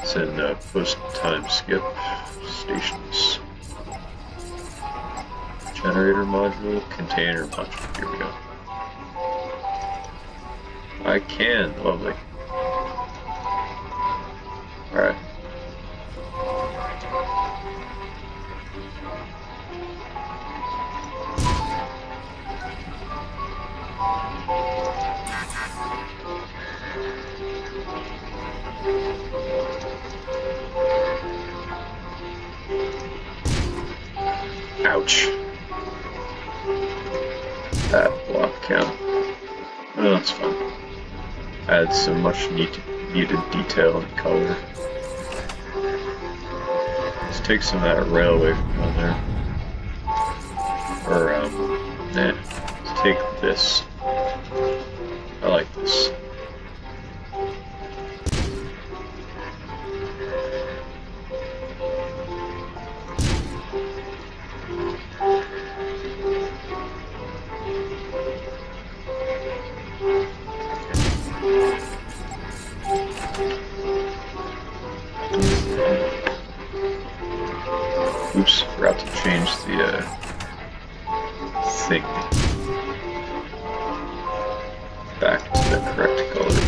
It's in post time skip stations. Generator module, container module, here we go. I can, lovely. Alright. Ouch. That block count. Oh, that's fine. Add some much needed detail and color. Let's take some of that railway from down there. Or, nah. Let's take this. I like this. Oops, forgot to change the thing back to the correct color.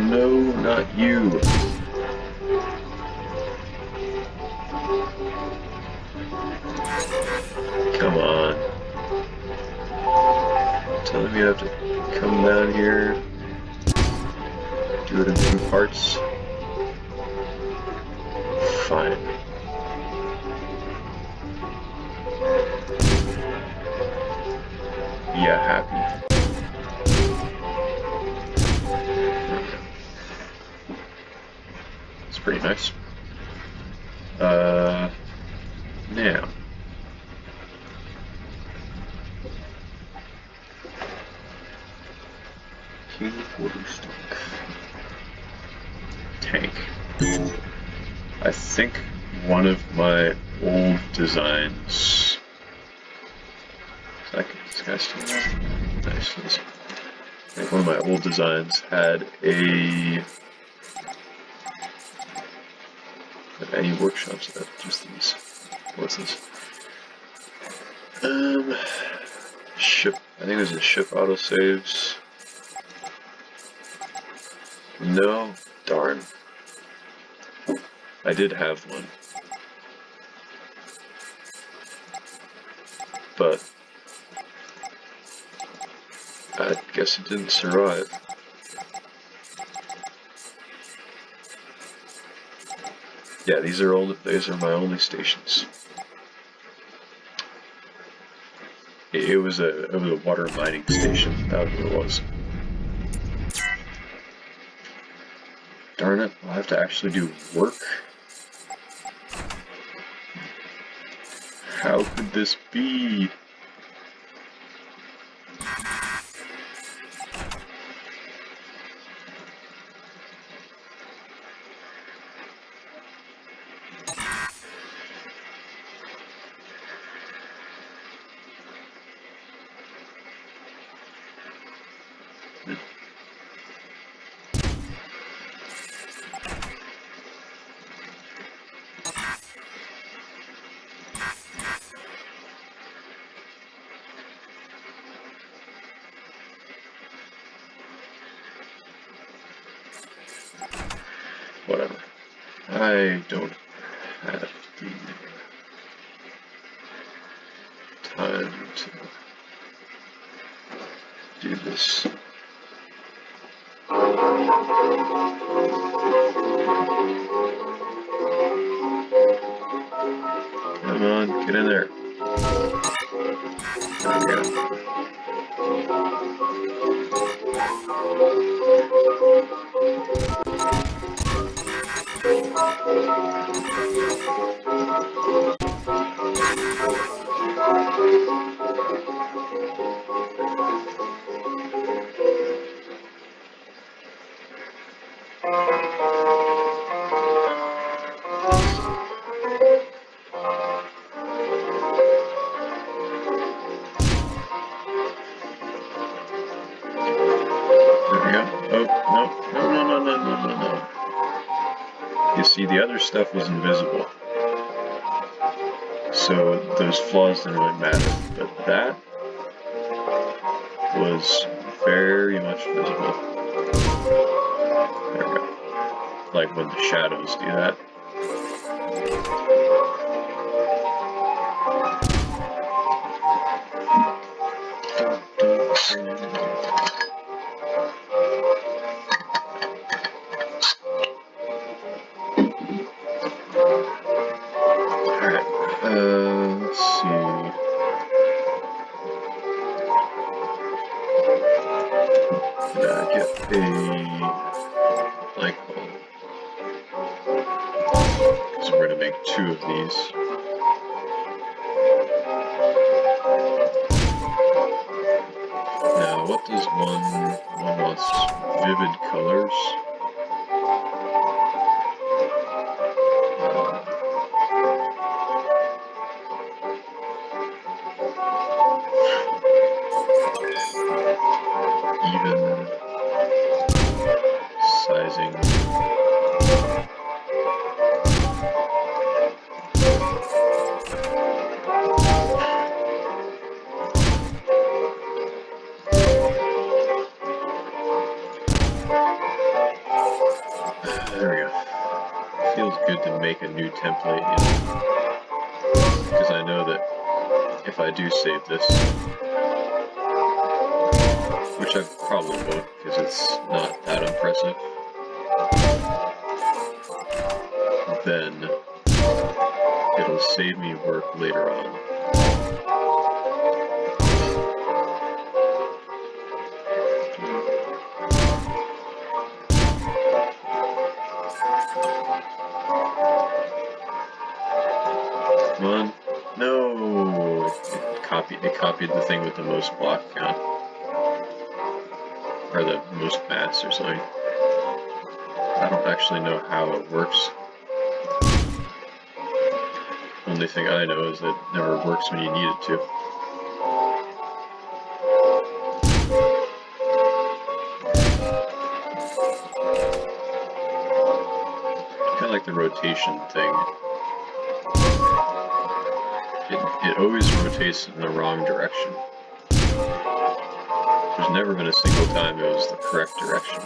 No, not you. Come on. Telling me I have to come down here. Do it in 2 parts. Fine. Yeah, happy. It's pretty nice. Now. King Quarterstack. Tank. I think one of my old designs. This guy's still there. Nice. I think one of my old designs had any workshops that just these. What's this? Ship. I think it was a ship autosaves. No, darn. I I did have one, but I guess it didn't survive. Yeah, these are my only stations. It was a water mining station. That was what it was. Darn it! I'll have to actually do work. How could this be? Whatever. I don't have the time to do this. Come on, get in there. There we go. You see, the other stuff was invisible, so those flaws didn't really matter, but that was very much visible. There we go. Like when the shadows do that. Let's see. Did I get a light bulb? So we're going to make 2 of these. Now, what does one wants? Vivid colors. Even sizing. There we go. Feels good to make a new template, you know, because I know that if I do save this, which I probably won't because it's not that impressive, then it'll save me work later on. Come on. No! It copied the thing with the most block count. Or the most mass or something. I don't actually know how it works. Only thing I know is that it never works when you need it to. Kind of like the rotation thing. It always rotates in the wrong direction. There's never been a single time it was the correct direction.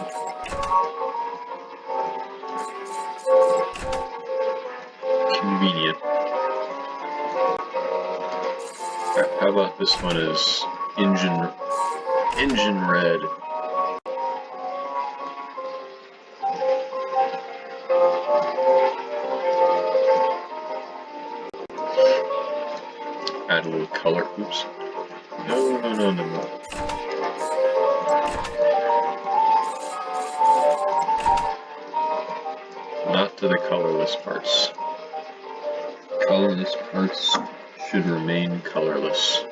convenient. Alright, how about this one is engine red. Add a little color. Oops. No. Not to the colorless parts. Colorless parts should remain colorless.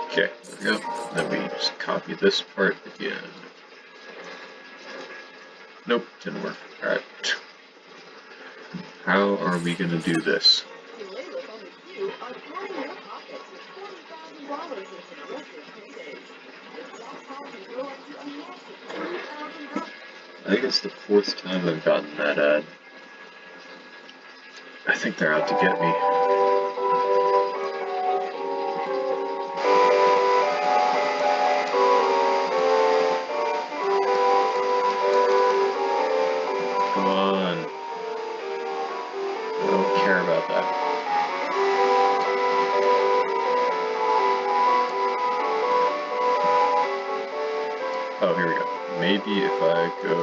Okay, there we go. Then we just copy this part again. Nope, didn't work. Alright. How are we gonna do this? I think it's the 4th time I've gotten that ad. I think they're out to get me. Come on. I don't care about that. Oh, here we go. Maybe if I go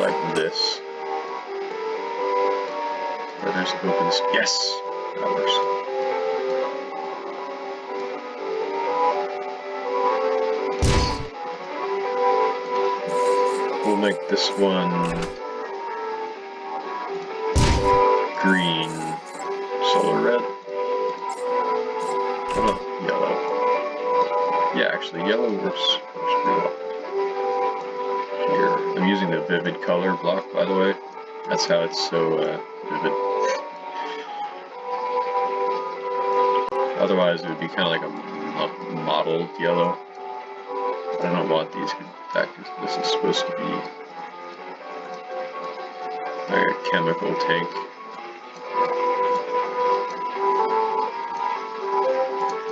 like this. Or there's open. Yes! That works. We'll make this one green, solar red. How about yellow? Yeah, actually, yellow works pretty well. Here, I'm using the vivid color block, by the way. That's how it's so vivid. Otherwise, it would be kind of like a mottled yellow. I don't want these. This is supposed to be like a chemical tank.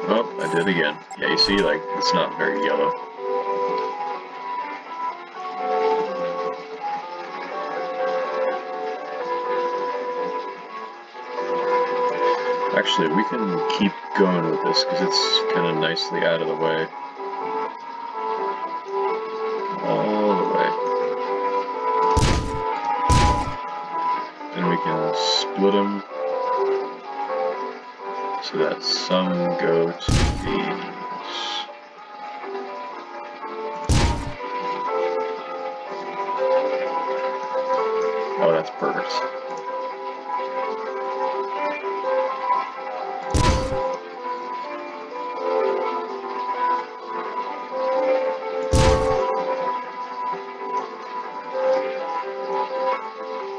Oh, I did again. Yeah, you see, like, it's not very yellow. Actually, we can keep going with this because it's kind of nicely out of the way. All the way. Then we can split them so that some go to these. Oh, that's perfect.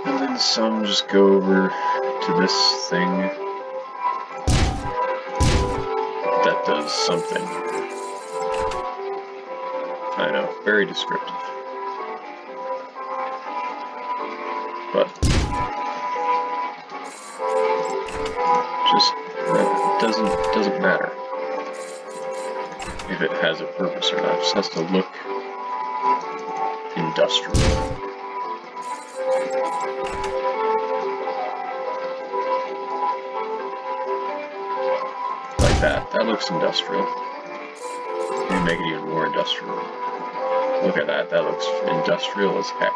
And then some just go over to this thing that does something. I know, very descriptive. But just doesn't matter if it has a purpose or not. It just has to look industrial. Like that. That looks industrial. Maybe make it even more industrial. Look at that. That looks industrial as heck.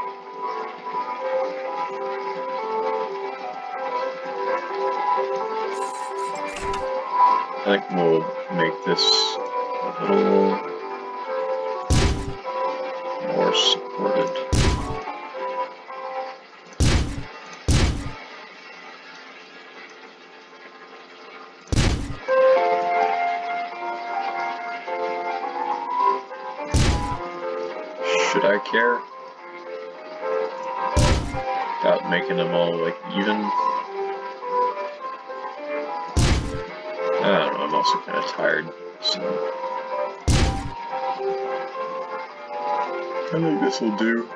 I think we'll make this a little more supported. Should I care about making them all like even? I don't know, I'm also kind of tired, so I think this will do.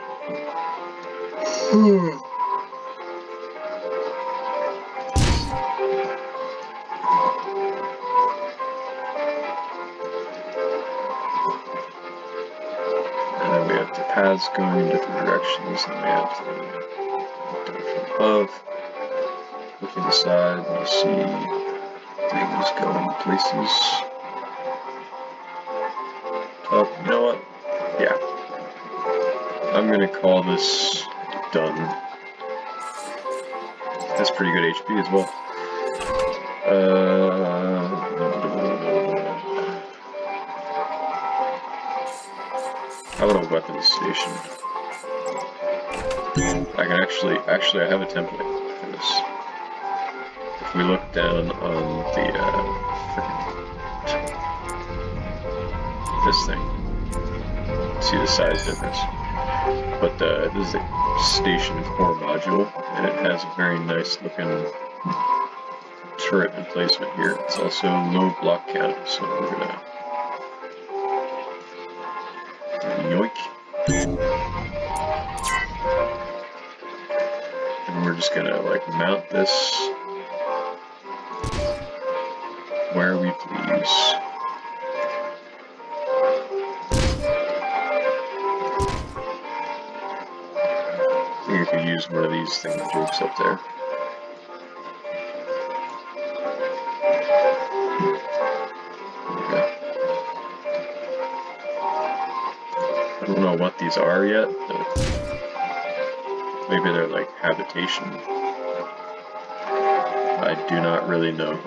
paths going in different directions, and we have to look down from above, look in the side, and you see things going places. You know what? Yeah. I'm gonna call this done. That's pretty good HP as well. How about a weapons station? I can actually I have a template for this. If we look down on the this thing, see the size difference. But this is a station core module, and it has a very nice looking turret emplacement here. It's also low block count, so we're gonna yoink. And we're just gonna like mount this where we please. I think I could use one of these thingamajigs up there. Okay. I don't know what these are yet, but maybe they're like habitation. I do not really know.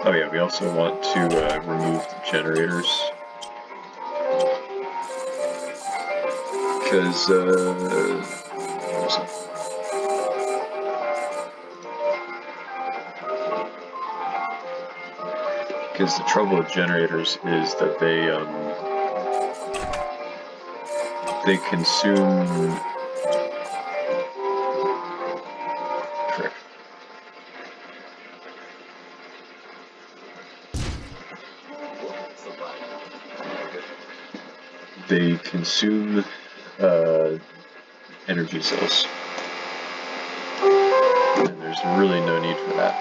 Oh yeah, we also want to remove the generators. Because, the trouble with generators is that they consume. Frick. They consume energy cells, and there's really no need for that.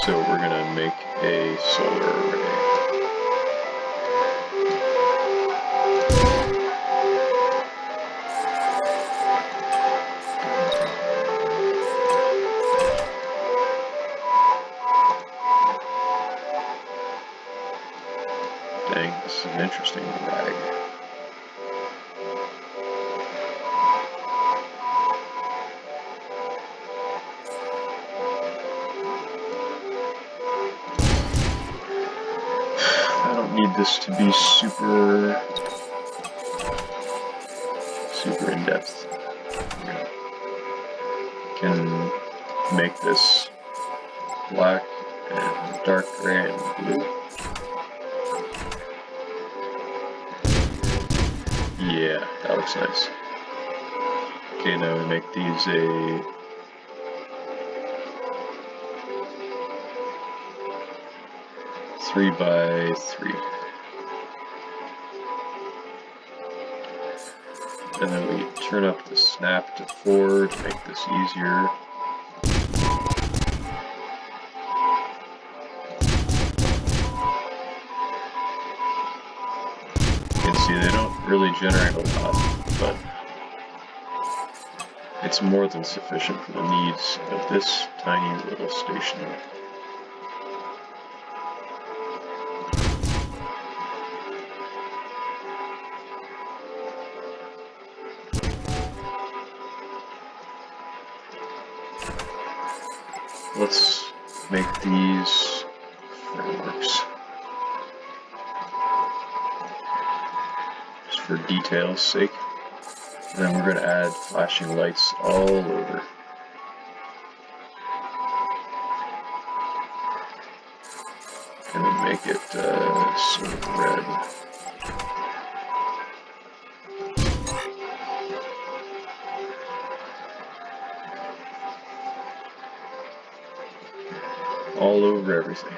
So we're gonna make a solar array. Dang, this is an interesting rag. I don't need this to be super in-depth. Can make this black and dark gray and blue. Yeah, that looks nice. Okay, now we make these a 3x3. And then we turn up the snap to 4 to make this easier. You can see they don't really generate a lot, but it's more than sufficient for the needs of this tiny little station. Let's make these frameworks. Just for detail's sake. And then we're going to add flashing lights all over. And then make it sort of red. All over everything.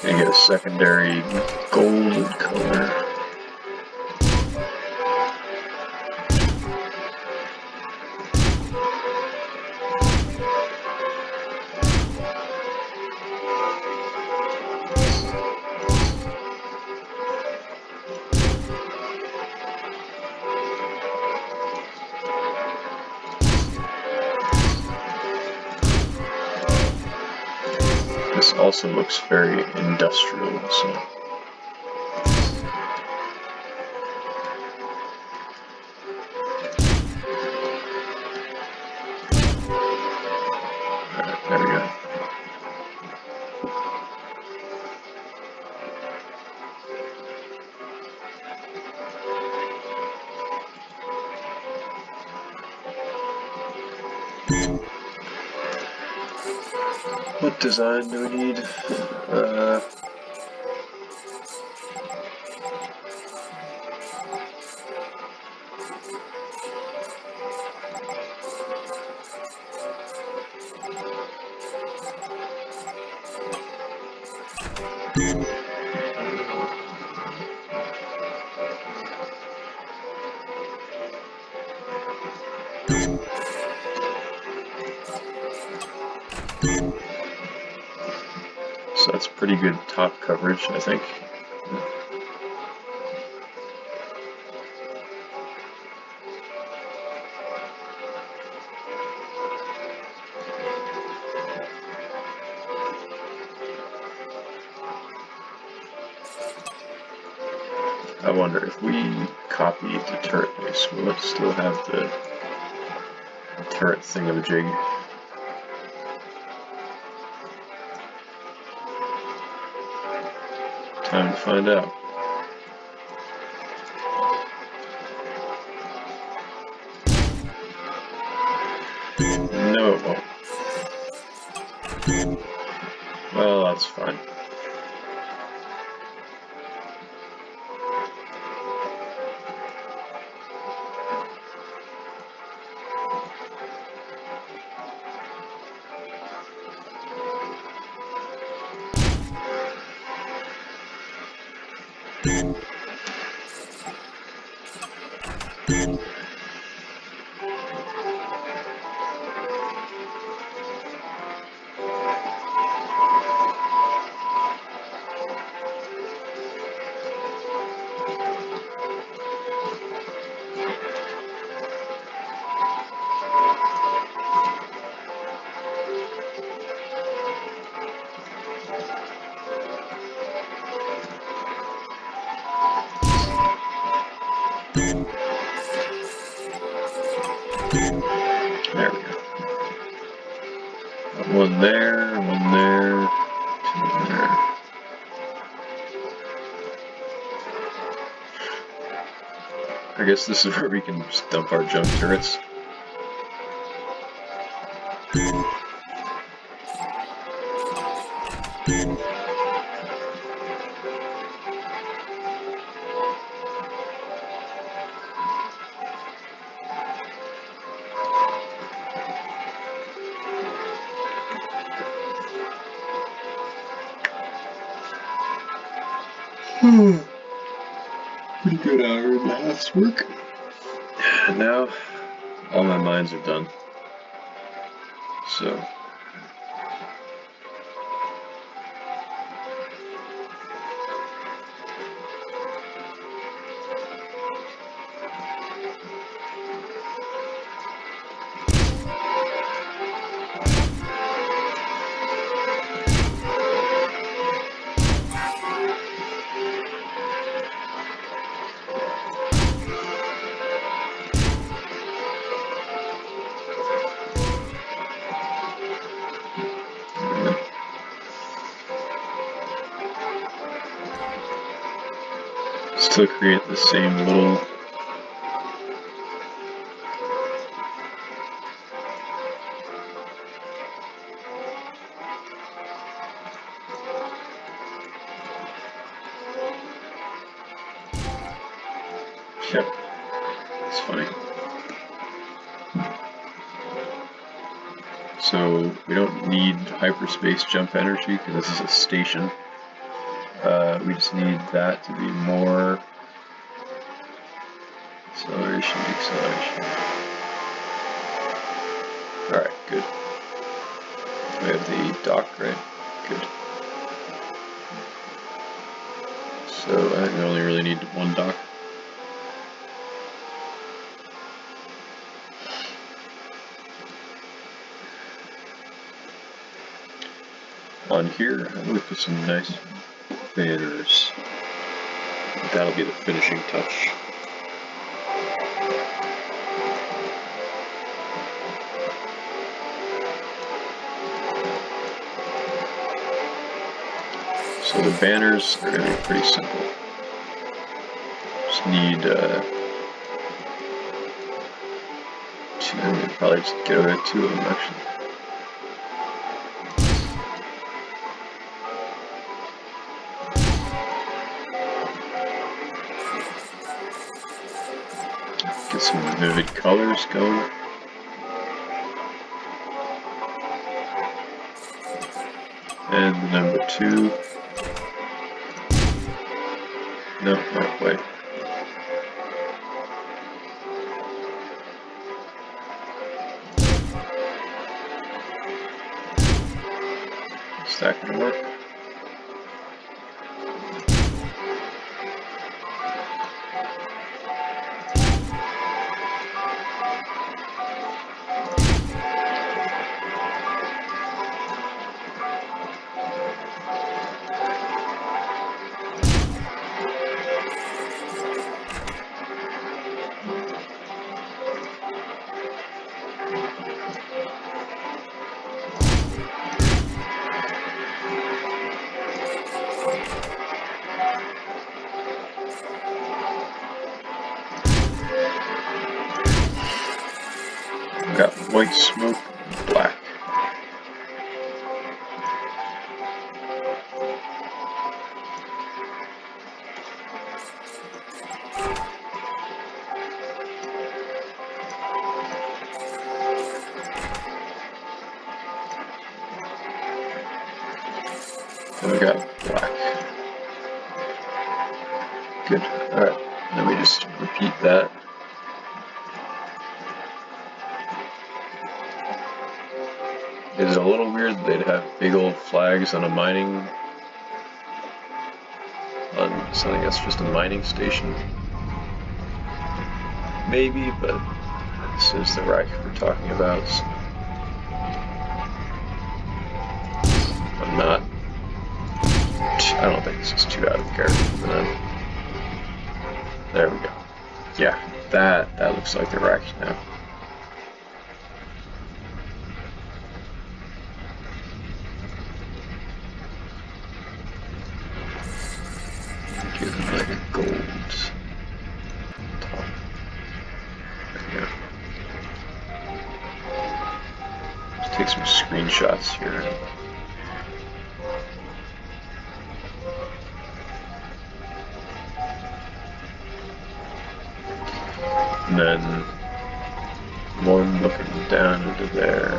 and get a secondary golden color. This also looks very industrial, so. Alright, there we go. What design do we need? So that's pretty good top coverage, I think. I wonder if we copy the turret base, will it still have the turret thingamajig? Time to find out. No, it won't. Well, that's fine. There we go. One there, one there, two there. I guess this is where we can just dump our junk turrets. Pretty good hour and a half's work. And now, all my mines are done. So, still create the same little That's funny. So we don't need hyperspace jump energy because this is a station. We just need that to be more acceleration, deceleration. Alright, good. We have the dock, right? Good. So I think we only really need one dock. On here, I'm going to put some nice banners. That'll be the finishing touch. So the banners are going to be pretty simple. Just need two. I'm going to probably just get away with 2 of them actually. Get some vivid colors going. And the number 2. No, not quite. Is that going to work? Got white smoke, black. Then we got black. Good. Alright. Then we just repeat that. It is a little weird that they'd have big old flags on a mining, on something that's just a mining station. Maybe, but this is the Reich we're talking about. So I don't think this is too out of character for them. There we go. Yeah, that looks like the Reich now. Give them like a gold top. There we go. Let's take some screenshots here. And then one looking down into there.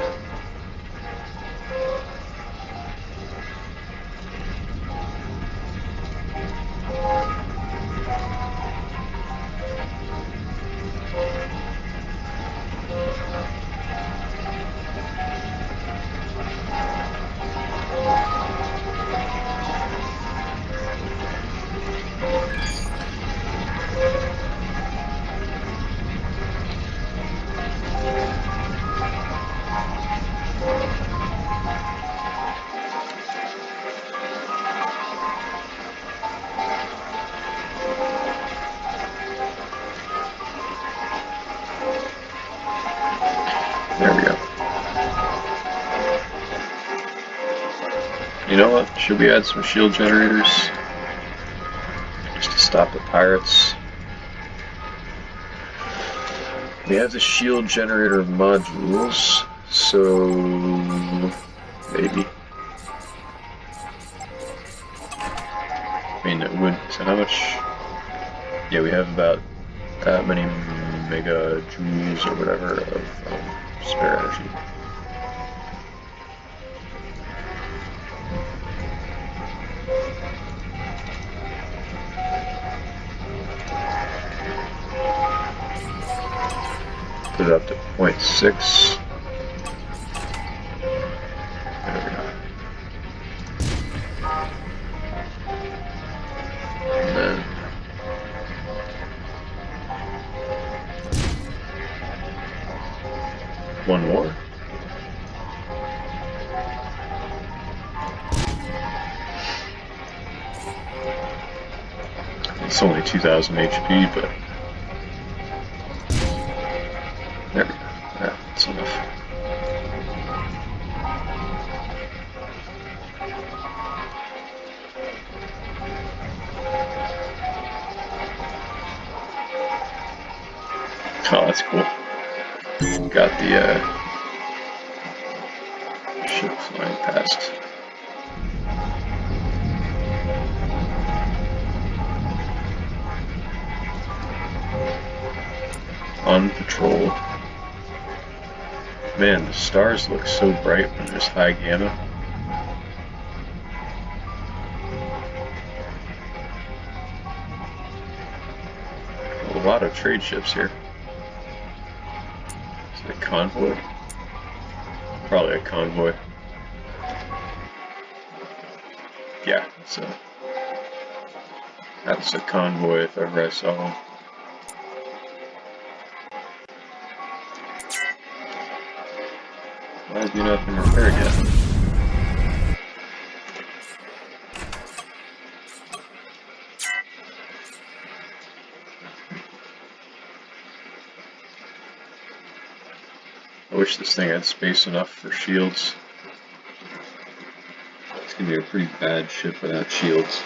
There we go. You know what? Should we add some shield generators? Just to stop the pirates. We have the shield generator modules, so maybe. I mean, it would. So how much? Yeah, we have about that many mega joules or whatever of spare energy. Put it up to 0.6. There we go. And then one more. It's only 2,000 HP, but there we go. That's enough. Oh, that's cool. Got the ship flying past. Unpatrolled. Man, the stars look so bright when there's high gamma. A lot of trade ships here. Is it a convoy? Probably a convoy. Yeah, that's a convoy if ever I saw one. Why have you not been repaired yet? I wish this thing had space enough for shields. It's gonna be a pretty bad ship without shields.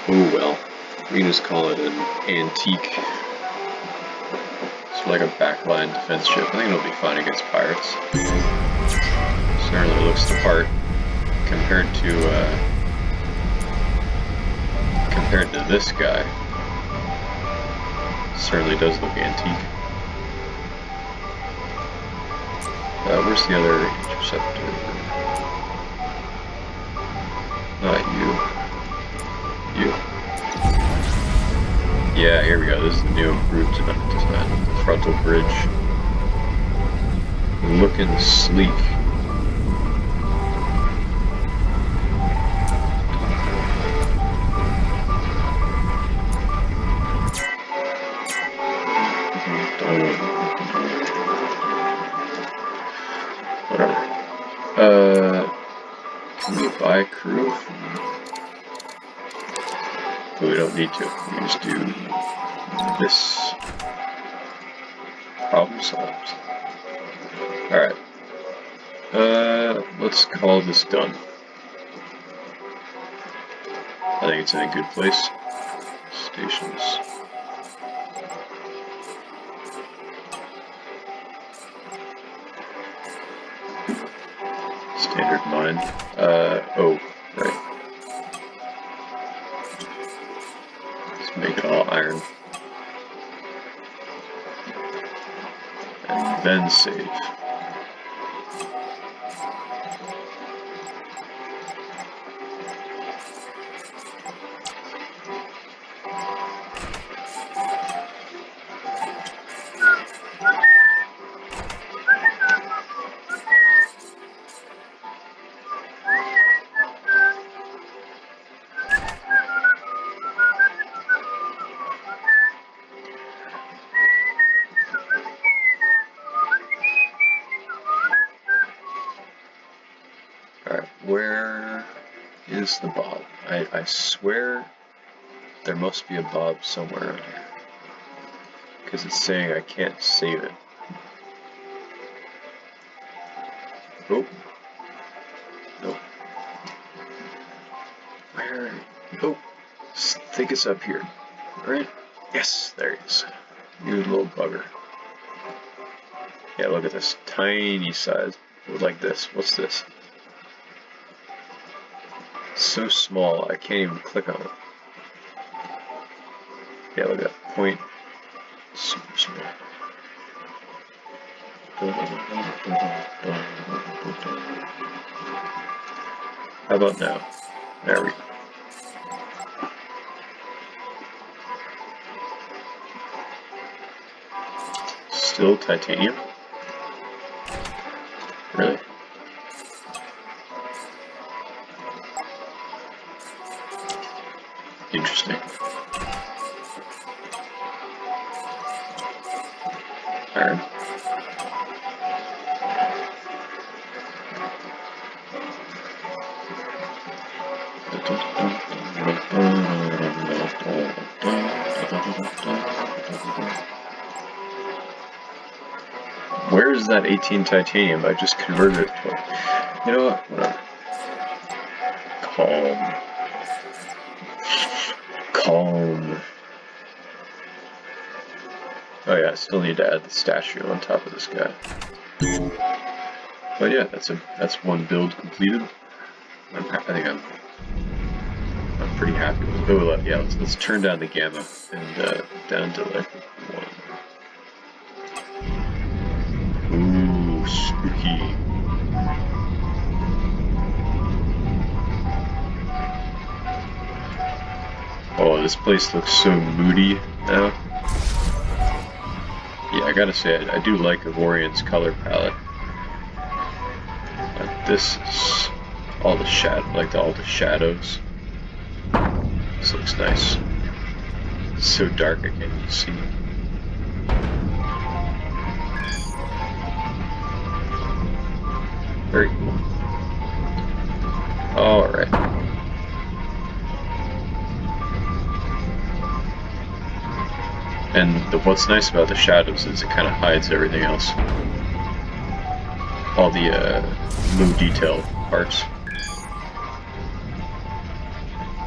Oh well. We can just call it an antique. It's like a backline defense ship. I think it'll be fine against pirates. Certainly looks the part compared to this guy. Certainly does look antique. Where's the other interceptor? Not you. You. Yeah, here we go. This is the new improved design. The frontal bridge. Looking sleek. Whatever. Can we buy crew? But we don't need to. We just do this. Problem solved. Alright. Let's call this done. I think it's in a good place. Stations. Standard mine. Oh, right. Let's make it all iron. And then save. Where is the bob? I swear there must be a bob somewhere around here. Because it's saying I can't save it. Oh. Nope. Where? Oh. I think it's up here. Right? Yes, there it is. You little bugger. Yeah, look at this. Tiny size. Like this. What's this? So small, I can't even click on it. Yeah, look at that. Point. Super small. How about now? There we go. Still titanium? Really? Interesting. Iron. Where is that 18 titanium? I just converted it to. You know what? Whatever. Calm. Calm. Oh yeah, I still need to add the statue on top of this guy. But yeah, that's one build completed. I think I'm pretty happy with it. Oh yeah, let's turn down the gamma and down to like 1. Ooh, spooky. Oh, this place looks so moody now. Yeah, I gotta say, I do like Avorion's color palette. But this is all the shadows. This looks nice. It's so dark I can't even see. Very cool. Alright. And what's nice about the shadows is it kind of hides everything else. All the low detail parts.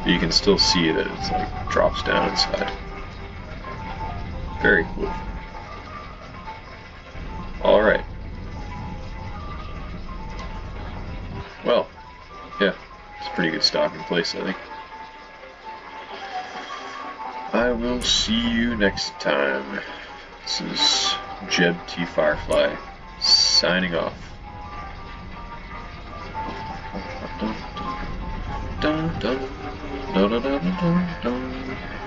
But you can still see that it's like drops down inside. Very cool. Alright. Well, yeah, it's a pretty good stopping place, I think. I will see you next time. This is Jeb T. Firefly signing off. Dun, dun, dun, dun, dun, dun, dun, dun.